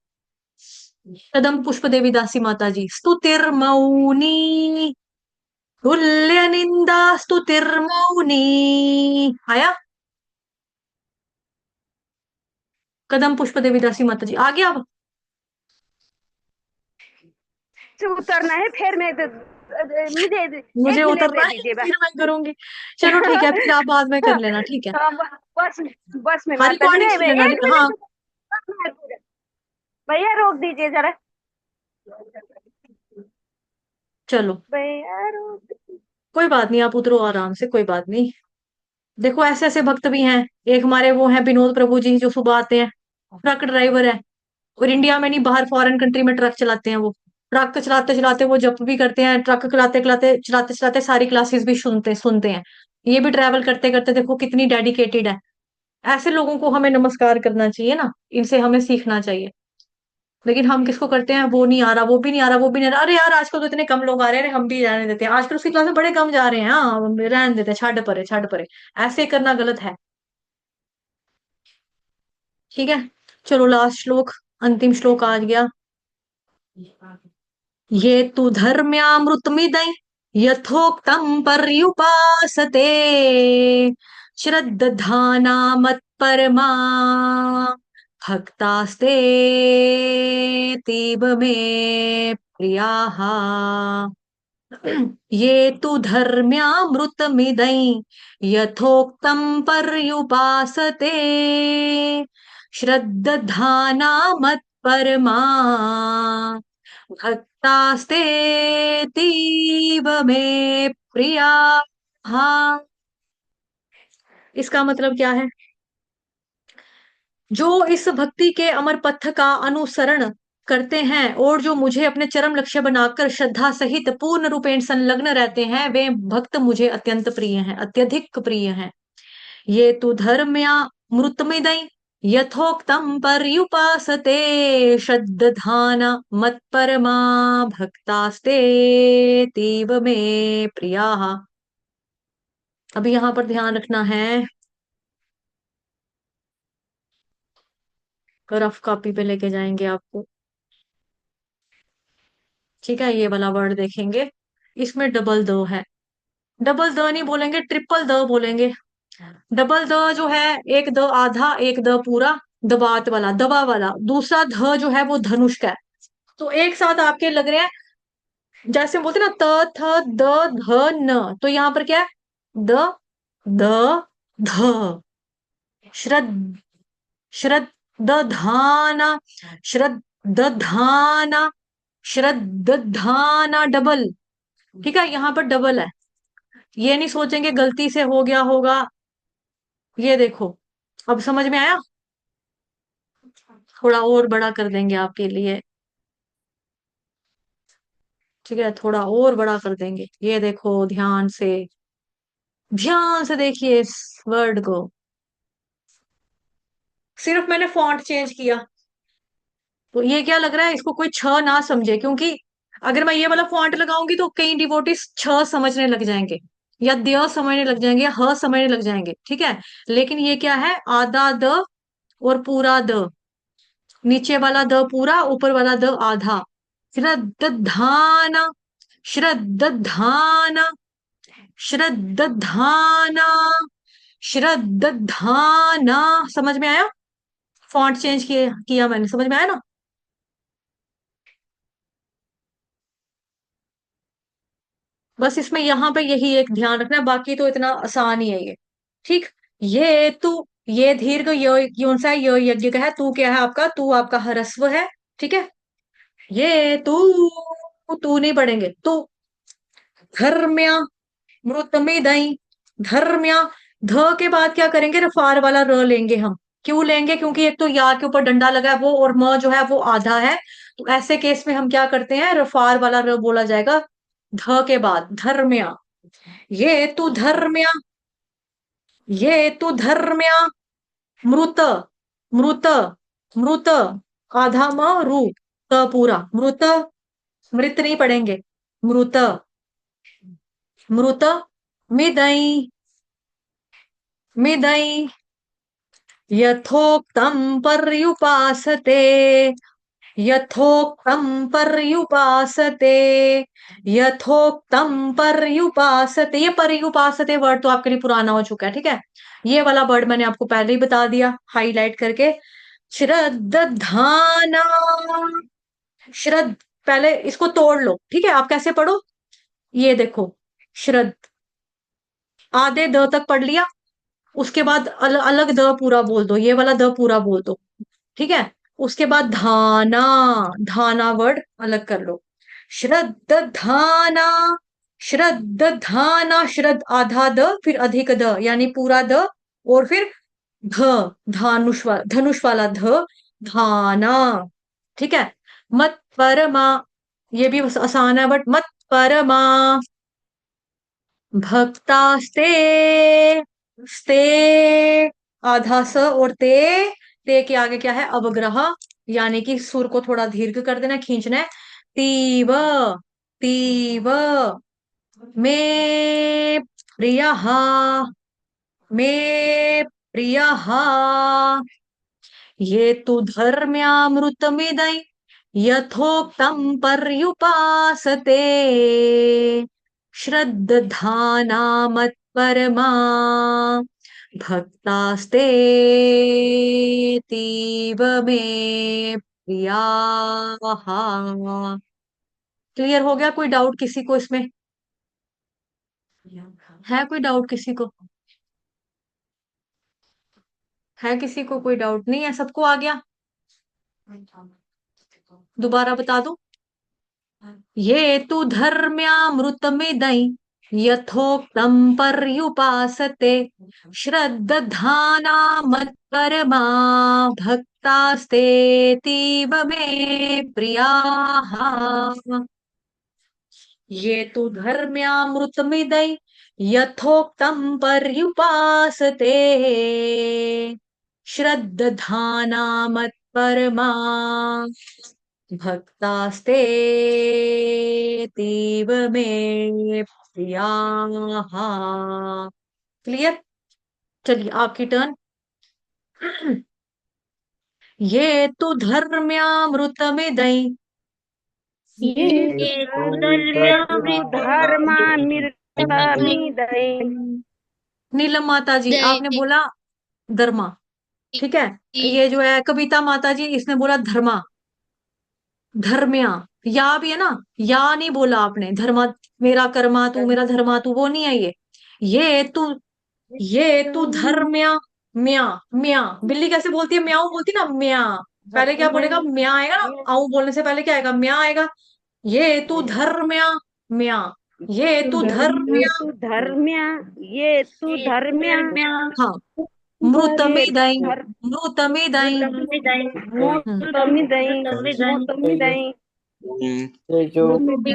कदम पुष्प देवी दासी माता जी, स्तुतिर मौनी, तुल्य निंदा स्तुतिर मौनी। आया? कदम पुष्प देवी दासी माता जी आ गया अब? से उतरना है फिर मैं मुझे मुझे 1 मिनट उतरना दे है, दीजिए फिर मैं करूंगी। चलो ठीक है, फिर आप बाद में कर लेना, ठीक है। हाँ, बस बस में हाँ, माता जी रिकॉर्डिंग सुन लेना। 1 मिनट। हाँ भैया रोक दीजिए जरा। चलो, भैया रोक। कोई बात नहीं, आप उतरो आराम से, कोई बात नहीं। देखो ऐसे ऐसे भक्त भी हैं। एक हमारे वो हैं विनोद प्रभु जी, जो सुबह आते हैं, ट्रक ड्राइवर है, और इंडिया में नहीं, बाहर फॉरेन कंट्री में ट्रक चलाते हैं वो। ट्रक चलाते चलाते वो जप भी करते हैं, ट्रक चलाते चलाते सारी क्लासेस भी सुनते सुनते हैं। ये भी ट्रैवल करते करते देखो कितनी डेडिकेटेड है। ऐसे लोगों को हमें नमस्कार करना चाहिए ना, इनसे हमें सीखना चाहिए। लेकिन हम किसको करते हैं, वो नहीं आ रहा, वो भी नहीं आ रहा, वो भी नहीं आ रहा, अरे यार आजकल तो इतने कम लोग आ रहे हैं, हम भी जाने देते हैं, आजकल उसकी क्लास में बड़े कम जा रहे हैं, हाँ रहने देते हैं, छाड़ परे छाड़ परे। ऐसे करना गलत है। ठीक है, चलो लास्ट श्लोक, अंतिम श्लोक आ गया। ये तु धर्म्यामृतमिदं यथोक्तं पर्युपासते श्रद्धाना मत्परमा भक्तास्ते तीव मे प्रियाः। ये तु धर्म्यामृतमिदं यथोक्तं पर्युपासते श्रद्धाना मत्परमा भक्तास्ते तीव मे प्रिया। हाँ, इसका मतलब क्या है? जो इस भक्ति के अमर पथ का अनुसरण करते हैं और जो मुझे अपने चरम लक्ष्य बनाकर श्रद्धा सहित पूर्ण रूपेण संलग्न रहते हैं, वे भक्त मुझे अत्यंत प्रिय हैं, अत्यधिक प्रिय हैं। ये तु धर्म्या मृतमिदं यथोक्तं पर्युपासते श्रद्धान मत्परमा भक्तास्ते तीव मे प्रियाः। अभी यहां पर ध्यान रखना है, रफ कॉपी पे लेके जाएंगे आपको। ठीक है, ये वाला वर्ड देखेंगे, इसमें डबल द है। डबल द नहीं बोलेंगे, ट्रिपल द बोलेंगे। डबल द जो है, एक द आधा, एक द पूरा, दबात वाला, दबा वाला। दूसरा ध जो है वो धनुष का है। तो एक साथ आपके लग रहे हैं, जैसे बोलते ना त थ द ध न, तो यहाँ पर क्या है, द द ध। श्रद्ध श्रद्धाना, श्रद्धाना, श्रद्धाना, डबल। ठीक है, यहाँ पर डबल है। ये नहीं सोचेंगे गलती से हो गया होगा। ये देखो, अब समझ में आया? थोड़ा और बड़ा कर देंगे आपके लिए। ठीक है, थोड़ा और बड़ा कर देंगे। ये देखो, ध्यान से देखिए इस वर्ड को। सिर्फ मैंने फॉन्ट चेंज किया, तो ये क्या लग रहा है, इसको कोई छ ना समझे, क्योंकि अगर मैं ये वाला फॉन्ट लगाऊंगी तो कई डिवोटीज छ समझने लग जाएंगे, या द समझने लग जाएंगे, या ह समझने लग जाएंगे। ठीक है, लेकिन ये क्या है, आधा द और पूरा द, नीचे वाला द पूरा, ऊपर वाला द आधा। श्रद्धाना, श्रद्धाना, श्रद्धाना, श्रद्धाना। समझ में आया? फॉन्ट चेंज किया मैंने, समझ में आया ना? बस इसमें यहाँ पे यही एक ध्यान रखना है, बाकी तो इतना आसान ही है ये। ठीक, ये तू, ये दीर्घ कौन सा है, ये यज्ञ का है। तू क्या है आपका, तू आपका ह्रस्व है। ठीक है, ये तू नहीं पढ़ेंगे, तू। धर्म्या मृतमेदई, धर्म्या, ध के बाद क्या करेंगे, रफार वाला र लेंगे हम। क्यों लेंगे? क्योंकि एक तो या के ऊपर डंडा लगा है वो, और म जो है वो आधा है। तो ऐसे केस में हम क्या करते हैं, रफार वाला र बोला जाएगा ध के बाद, धर्म्या। ये तू धर्म्या, ये तू धर्म्या मृत, मृत, मृत, आधा म रू, त पूरा, मृत, मृत नहीं पढ़ेंगे, मृत, मृत, मिदई, मिदई, यथोक्तं पर्युपासते, यथोक्तं पर्युपासते, यथोक्तं पर्युपासते। ये पर्युपासते वर्ड तो आपके लिए पुराना हो चुका है। ठीक है, ये वाला वर्ड मैंने आपको पहले ही बता दिया हाईलाइट करके। श्रद्धाना, श्रद्ध, पहले इसको तोड़ लो। ठीक है, आप कैसे पढ़ो, ये देखो, श्रद्ध, आधे द तक पढ़ लिया, उसके बाद अलग द पूरा बोल दो, ये वाला द पूरा बोल दो। ठीक है, उसके बाद धाना, धाना वर्ड अलग कर लो। श्रद्धाना, श्रद्धाना, श्रद्ध आधा द, फिर अधिक द, यानी पूरा द, और फिर ध, धनुष वाला ध, धाना। ठीक है। मत परमा, ये भी आसान है, बट मत परमा भक्तास्ते, स्ते आधा स और ते के आगे क्या है, अवग्रह, यानी कि सुर को थोड़ा दीर्घ कर देना, खींचना है। तीव, तीव मे प्रियः, मे प्रियः ये तु धर्म्यामृतमिदं यथोक्तं पर्युपासते श्रद्धाना मत्परमा भक्तास्तेतीव मे प्रियाः। क्लियर हो गया? कोई डाउट किसी को इसमें है? कोई डाउट किसी को है? किसी को कोई डाउट नहीं है? सबको आ गया? दोबारा बता दूं। ये तु धर्म्यामृतमिदं यथोक्तं पर्युपासते श्रद्धाना मत्परमा भक्तास्तेतीव मे प्रियाः। ये तु धर्म्यामृतमिदं यथोक्तं पर्युपासते श्रद्धाना मत्परमा भक्तास्तेतीव मे प्रियाः। क्लियर? चलिए आपकी टर्न। ये तु धर्म्यामृतमिदं, धर्मामृतमिदं। नीलम माता जी आपने बोला धर्मा, ठीक है। ये जो है कविता माता जी, इसने बोला धर्मा, धर्म्या, या भी है ना, या नहीं बोला आपने। धर्मा मेरा कर्मा तू, मेरा धर्मा तू, वो नहीं है ये। ये तू धर्म्या, म्या, म्या बिल्ली कैसे बोलती है? म्याऊ बोलती है ना, म्या। पहले क्या बोलेगा? म्या आएगा ना, आऊ बोलने से पहले क्या आएगा? म्या आएगा। ये तू धर्म्या, म्या, ये तू धर्म्या, धर्म्या, ये तू धर्म्या। हाँ, मृतमिदं, मृतमिदं, मोतमिदं।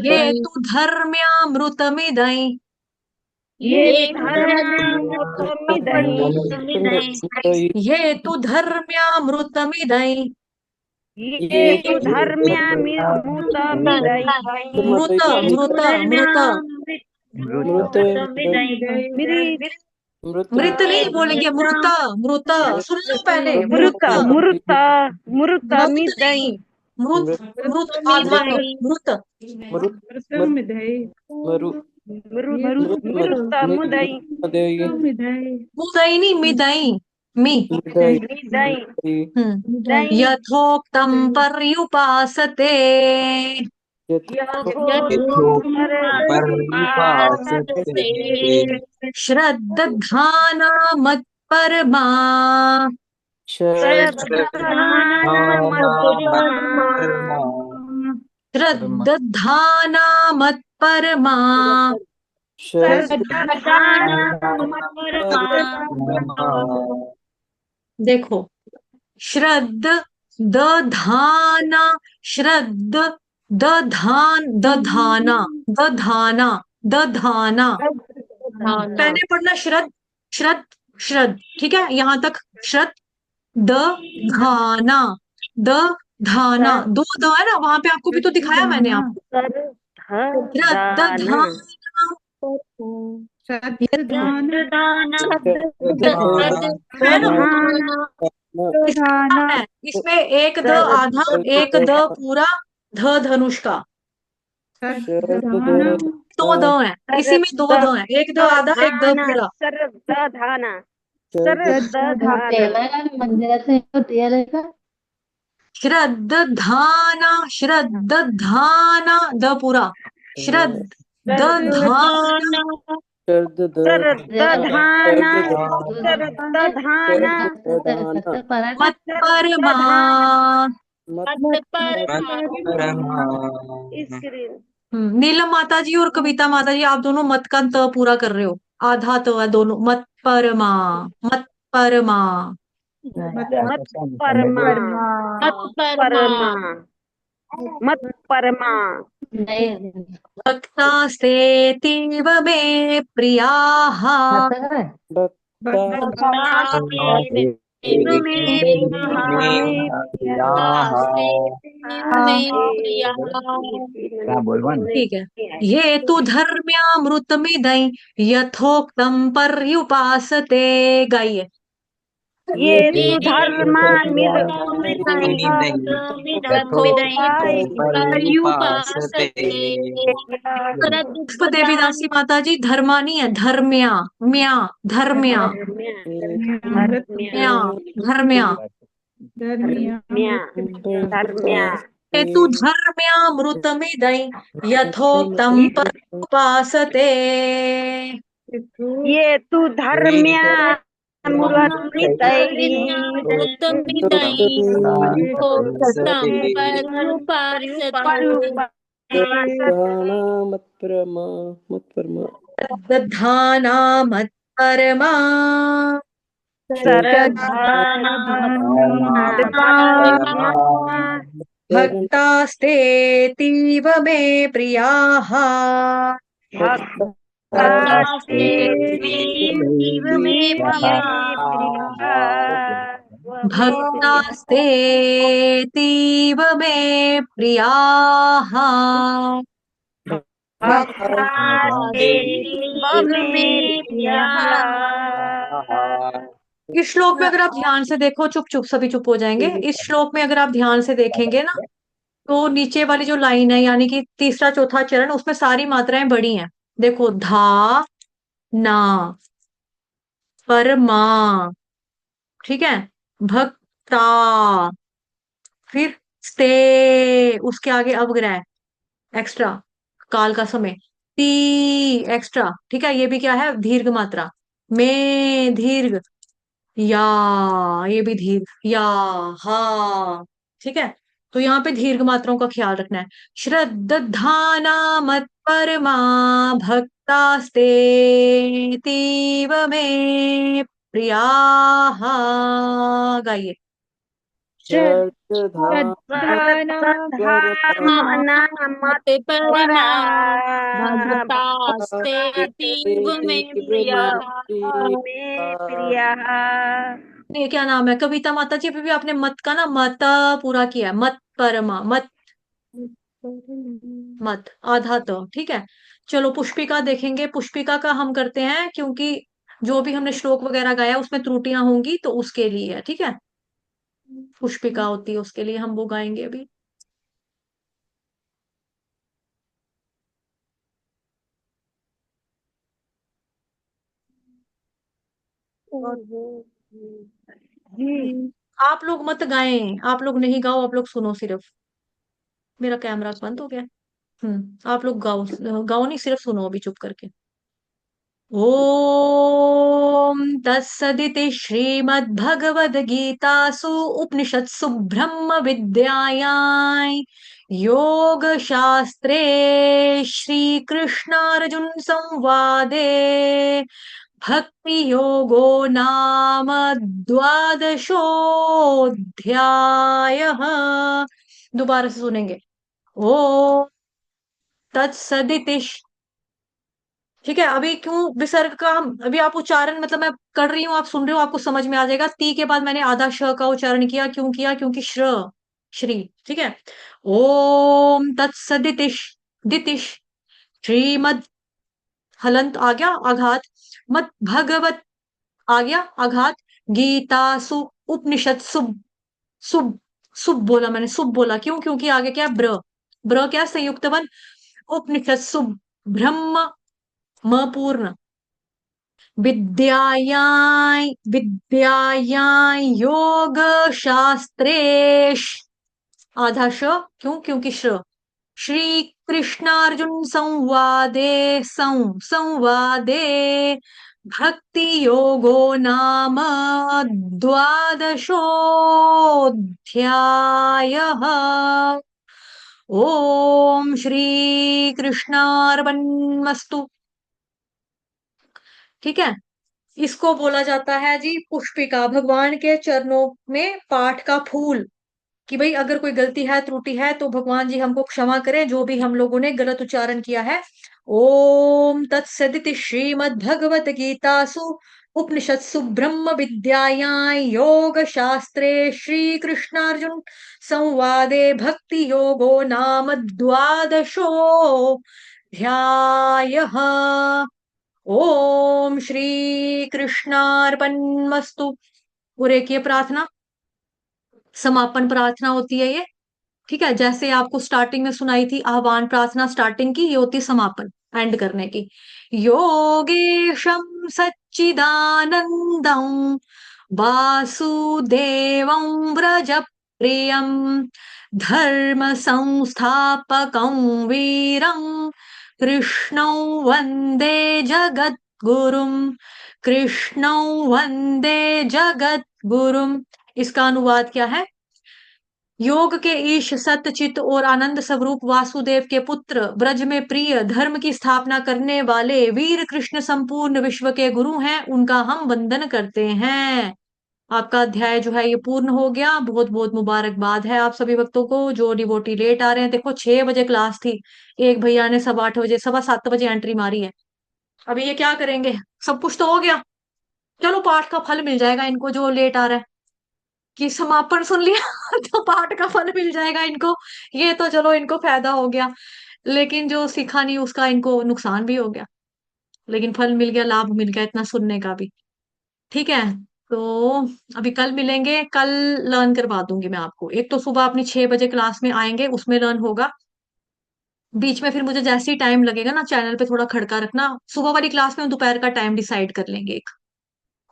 ये तु धर्म्यामृतमिदं, ये धर्मामृतमिदं। ये तु धर्म्यामृतमिदं, ये तु धर्म्यामृतमिदं। मृत, मृत, मृत, मृत नहीं बोलेंगे, मृत, मृत। सुन लो पहले, मृत, मृत, मृत मृतमिदं। नहीं, मृत, मृत आधा है, मृत, मृतमुदय। मुदई नहीं, मिदई, मी। यथोक्तं पर्युपासते श्रद्धाना मत्परमा श्रद्धाना मत्परमा। देखो, श्रद्धाना, दधाना, पहले पढ़ना श्रद्ध, श्रद्ध, श्रद्ध, ठीक है। यहां तक श्रद्ध, दधाना, दधाना, दो द है ना, वहां पे आपको भी तो दिखाया मैंने आपको। इसमें एक द आधा, एक द पूरा, ध धनुष का, दो द है, इसी में दो द है, एक द आधा, एक द पूरा। श्रद्धाना, श्रद्धाना, श्रद्धाना, द पूरा, श्रद्धाना मत्परमा, नीलम माता जी और कविता माता जी, आप दोनों मत का त पूरा कर रहे हो। आधा तो है दोनों। मत परमा, मत परमा, मत परमा, मत परमा परमा, मत परमा, भक्तास्तेतीव मे प्रियाः, भक्तास्ते में प्रियः में ठीक है। ये तु धर्म्यामृतमिदं यथोक्तं पर्युपासते। गाइए। ये तु धर्मामृत पुष्प देवीदासी माता जी, धर्मा नहीं है, धर्म्या, म्या, धर्म्या, म्या, धर्म्या। हेतु धर्म्यामृतमिदं यथोक्तं पर्युपासते। ये तु मत्परमा मत्परमा दधाना मत्परमा, भक्तास्तेतीव मे प्रियाः, भक्तास्तेतीव मे प्रियाः। इस श्लोक में अगर आप ध्यान से देखो, चुप चुप सभी चुप हो जाएंगे। इस श्लोक में अगर आप ध्यान से देखेंगे ना, तो नीचे वाली जो लाइन है, यानी कि तीसरा चौथा चरण, उसमें सारी मात्राएं बड़ी हैं। देखो, धा, ना, परमा, ठीक है, भक्ता, फिर स्ते, उसके आगे अवग्रह एक्स्ट्रा, काल का समय, ती एक्स्ट्रा, ठीक है, ये भी क्या है, दीर्घ मात्रा, में दीर्घ, या, ये भी दीर्घ, या, हा, ठीक है। तो यहाँ पे दीर्घ मात्राओं का ख्याल रखना है। श्रद्धाना मत परमा, भक्तास्ते तीव में प्रियाः। गाइए। मत परमा, भक्तास्तेतीव मे प्रियः। में प्रिया। ये क्या नाम है, कविता माता जी, अभी भी आपने मत का ना मत पूरा किया है। मत परमा, मत, मत आधा तो, ठीक है। चलो पुष्पिका देखेंगे। पुष्पिका का हम करते हैं, क्योंकि जो भी हमने श्लोक वगैरह गाया उसमें त्रुटियां होंगी, तो उसके लिए है, ठीक है। पुष्पिका होती है, उसके लिए हम वो गाएंगे अभी। आप लोग मत गाएं, आप लोग नहीं गाओ, आप लोग सुनो सिर्फ। मेरा कैमरा बंद हो गया। आप लोग गाओ, गाओ नहीं, सिर्फ सुनो अभी चुप करके। ओम तत्सदिति श्रीमद्भगवद्गीतासु उपनिषत्सु ब्रह्म विद्यायां योग शास्त्रे श्री कृष्णार्जुन संवादे भक्ति योगो नाम द्वादशोऽध्यायः। दोबारा से सुनेंगे। ओ तत्सदिति, ठीक है। अभी क्यों विसर्ग का हम अभी आप उच्चारण, मतलब मैं कर रही हूँ, आप सुन रहे हो, आपको समझ में आ जाएगा। ती के बाद मैंने आधा श का उच्चारण किया, क्यों किया, क्योंकि श्र, श्री, ठीक है। ओम तत्सदितिश, दितिश, श्रीमद, हलंत आ गया, आघात, मत भगवत आ गया, आघात, गीता सु उपनिषद सुब, सुब, सुब बोला मैंने, सुब बोला, क्यों, क्योंकि आगे क्या है, ब्र, ब्र क्या, संयुक्त वन, उपनिषद सुब, ब्रह्म, म पूर्ण, विद्यायां, विद्यायां योग शास्त्रेश, आधा श, क्यों, क्योंकि श्र, श्री कृष्णार्जुन संवादे, संवादे भक्ति योगो नाम द्वादशोऽध्यायः। ओम श्री कृष्णार्पणमस्तु। ठीक है, इसको बोला जाता है जी पुष्पिका, भगवान के चरणों में पाठ का फूल। कि भाई अगर कोई गलती है त्रुटि है तो भगवान जी हमको क्षमा करें, जो भी हम लोगों ने गलत उच्चारण किया है। ओम तत्सदिति श्रीमद् भगवत गीतासु उपनिषत्सु ब्रह्म विद्यायां योग शास्त्रे श्री कृष्णार्जुन संवादे भक्ति योगो नाम द्वादशो ध्यायः। ओम श्री कृष्णार्पणमस्तु। पूरे की प्रार्थना समापन प्रार्थना होती है ये। ठीक है, जैसे आपको स्टार्टिंग में सुनाई थी आह्वान प्रार्थना स्टार्टिंग की, ये होती समापन एंड करने की। योगेशम सच्चिदानंदं वासुदेवं व्रज प्रियं धर्म संस्थापकं वीरं कृष्णं वंदे जगद्गुरुं। कृष्णं वंदे जगद्गुरुं। इसका अनुवाद क्या है? योग के ईश सत्यचित और आनंद स्वरूप वासुदेव के पुत्र, ब्रज में प्रिय, धर्म की स्थापना करने वाले वीर कृष्ण संपूर्ण विश्व के गुरु हैं, उनका हम वंदन करते हैं। आपका अध्याय जो है ये पूर्ण हो गया। बहुत बहुत मुबारकबाद है आप सभी भक्तों को जो डिवोटी लेट आ रहे हैं। देखो 6 बजे क्लास थी, एक भैया ने 8:15 7:15 एंट्री मारी है। अभी ये क्या करेंगे? सब कुछ तो हो गया, चलो पाठ का फल मिल जाएगा इनको जो लेट आ रहा है। कि समापन सुन लिया तो पाठ का फल मिल जाएगा इनको, ये तो चलो इनको फायदा हो गया। लेकिन जो सीखा नहीं उसका इनको नुकसान भी हो गया, लेकिन फल मिल गया, लाभ मिल गया इतना सुनने का भी। ठीक है, तो अभी कल मिलेंगे, कल लर्न करवा दूंगी मैं आपको। एक तो सुबह अपनी 6 बजे क्लास में आएंगे, उसमें लर्न होगा। बीच में फिर मुझे जैसे ही टाइम लगेगा ना चैनल पे थोड़ा खड़का रखना। सुबह वाली क्लास में हम दोपहर का टाइम डिसाइड कर लेंगे,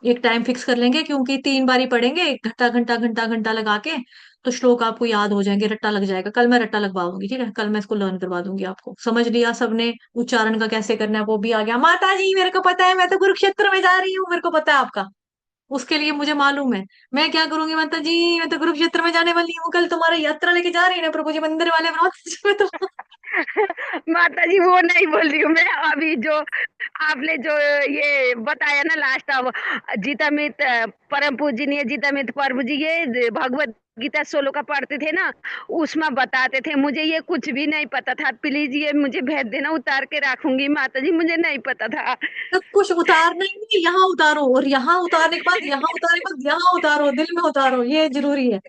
एक टाइम फिक्स कर लेंगे, क्योंकि 3 बारी पढ़ेंगे, घंटा घंटा घंटा घंटा लगा के, तो श्लोक आपको याद हो जाएंगे, रट्टा लग जाएगा। कल मैं रट्टा लगवाऊंगी, ठीक है, कल मैं इसको लर्न करवा दूंगी आपको। समझ लिया सबने? उच्चारण का कैसे करना है वो भी आ गया। माता जी मेरे को पता है, मैं तो कुरुक्षेत्र में जा रही हूँ, मेरे को पता है आपका, उसके लिए मुझे मालूम है। मैं क्या करूंगी माता जी, मैं तो कुरुक्षेत्र में जाने वाली हूँ, कल तुम्हारा यात्रा लेके जा रही है ना प्रभु जी मंदिर वाले में तो माता जी वो नहीं बोल रही हूँ मैं। अभी जो आपने जो ये बताया ना लास्ट, अब जीतामित परम पूजनीय जीतामित प्रभु जी ये भगवत गीता 16 का पढ़ते थे ना, उसमें बताते थे। मुझे ये कुछ भी नहीं पता था, प्लीज ये मुझे भेज देना, उतार के रखूंगी माता जी, मुझे नहीं पता था। सब कुछ उतारना ही नहीं, यहाँ उतारो, और यहाँ उतारने के बाद यहाँ उतारने के बाद यहाँ उतारो, दिल में उतारो, ये जरूरी है।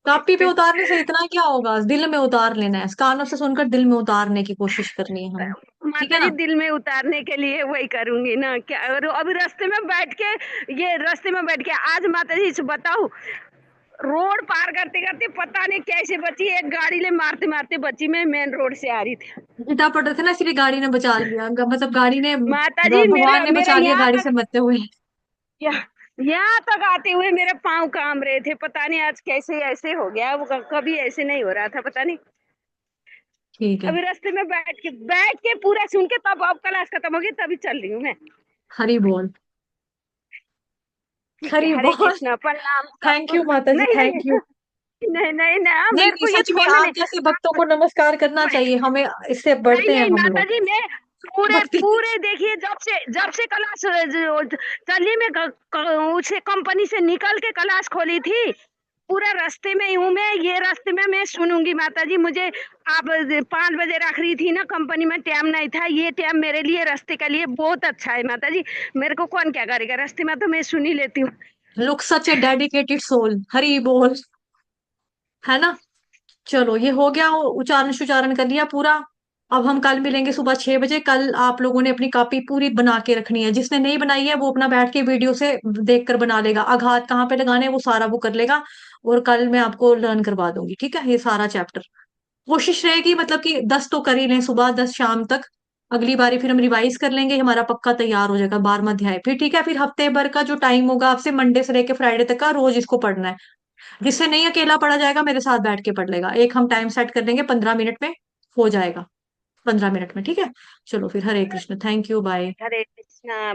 कॉपी पे उतारने से इतना क्या होगा, दिल में उतार लेना है, कानों से सुनकर दिल में उतारने की कोशिश करनी है हमें। ठीक माता है जी ना? दिल में उतारने के लिए वही करूंगी ना क्या। और अभी रास्ते में बैठ के, ये रास्ते में बैठ के आज माता जी से बताओ, रोड पार करते करते पता नहीं कैसे बची, एक गाड़ी ले मारते मारते बची। मैं मेन रोड से आ रही थी, गीता पढ़ रहे थे ना, इसलिए गाड़ी ने बचा लिया, मतलब गाड़ी ने, माता जी भगवान ने मेरा बचा लिया यहाँ गाड़ी तक, से मरते हुए। यहाँ तक आते हुए मेरे पाँव काम रहे थे। पता नहीं आज कैसे ऐसे हो गया, वो कभी ऐसे नहीं हो रहा था, पता नहीं। ठीक है, अभी रास्ते में बैठ के पूरा सुन के तब अब क्लास खत्म होगी तभी चल रही हूँ मैं। हरी बोल, ठीक है, हरी हरे बोल। कृष्णा, प्रणाम थैंक सबको। यू माता जी, नहीं थैंक नहीं यू। नहीं नहीं नहीं, नहीं मेरे नहीं, को ये सच में छोड़ना आप नहीं। जैसे भक्तों को नमस्कार करना चाहिए हमें, इससे नहीं बढ़ते हैं नहीं हम माता लोग जी, मैं पूरे भक्ति। पूरे देखिए, जब से क्लास चलिए, मैं उसे कंपनी से निकल के क्लास खोली थी, पूरा रास्ते में ही हूँ मैं। ये रास्ते में मैं सुनूंगी माता जी। मुझे आप 5 बजे रख रही थी ना, कंपनी में टाइम नहीं था, ये टाइम मेरे लिए रास्ते के लिए बहुत अच्छा है माता जी। मेरे को कौन क्या करेगा, रास्ते में तो मैं सुन ही लेती हूँ। Look such a dedicated soul, Hari बोल, है ना? चलो ये हो गया, उच्चारण सुचारण कर लिया पूरा। अब हम कल मिलेंगे सुबह 6 बजे। कल आप लोगों ने अपनी कॉपी पूरी बना के रखनी है, जिसने नहीं बनाई है वो अपना बैठ के वीडियो से देखकर बना लेगा, आघात कहाँ पे लगाने हैं वो सारा वो कर लेगा, और कल मैं आपको लर्न करवा दूंगी। ठीक है, ये सारा चैप्टर कोशिश रहेगी, मतलब कि 10 तो कर ही लें, सुबह 10 शाम तक। अगली बारी फिर हम रिवाइज कर लेंगे, हमारा पक्का तैयार हो जाएगा 12वां अध्याय फिर। ठीक है, फिर हफ्ते भर का जो टाइम होगा आपसे, मंडे से लेकर फ्राइडे तक का, रोज इसको पढ़ना है। जिससे नहीं अकेला पढ़ा जाएगा मेरे साथ बैठ के पढ़ लेगा। एक हम टाइम सेट कर देंगे, 15 मिनट में हो जाएगा, 15 मिनट में। ठीक है, चलो फिर, Hare Krishna, thank you, bye. Hare Krishna.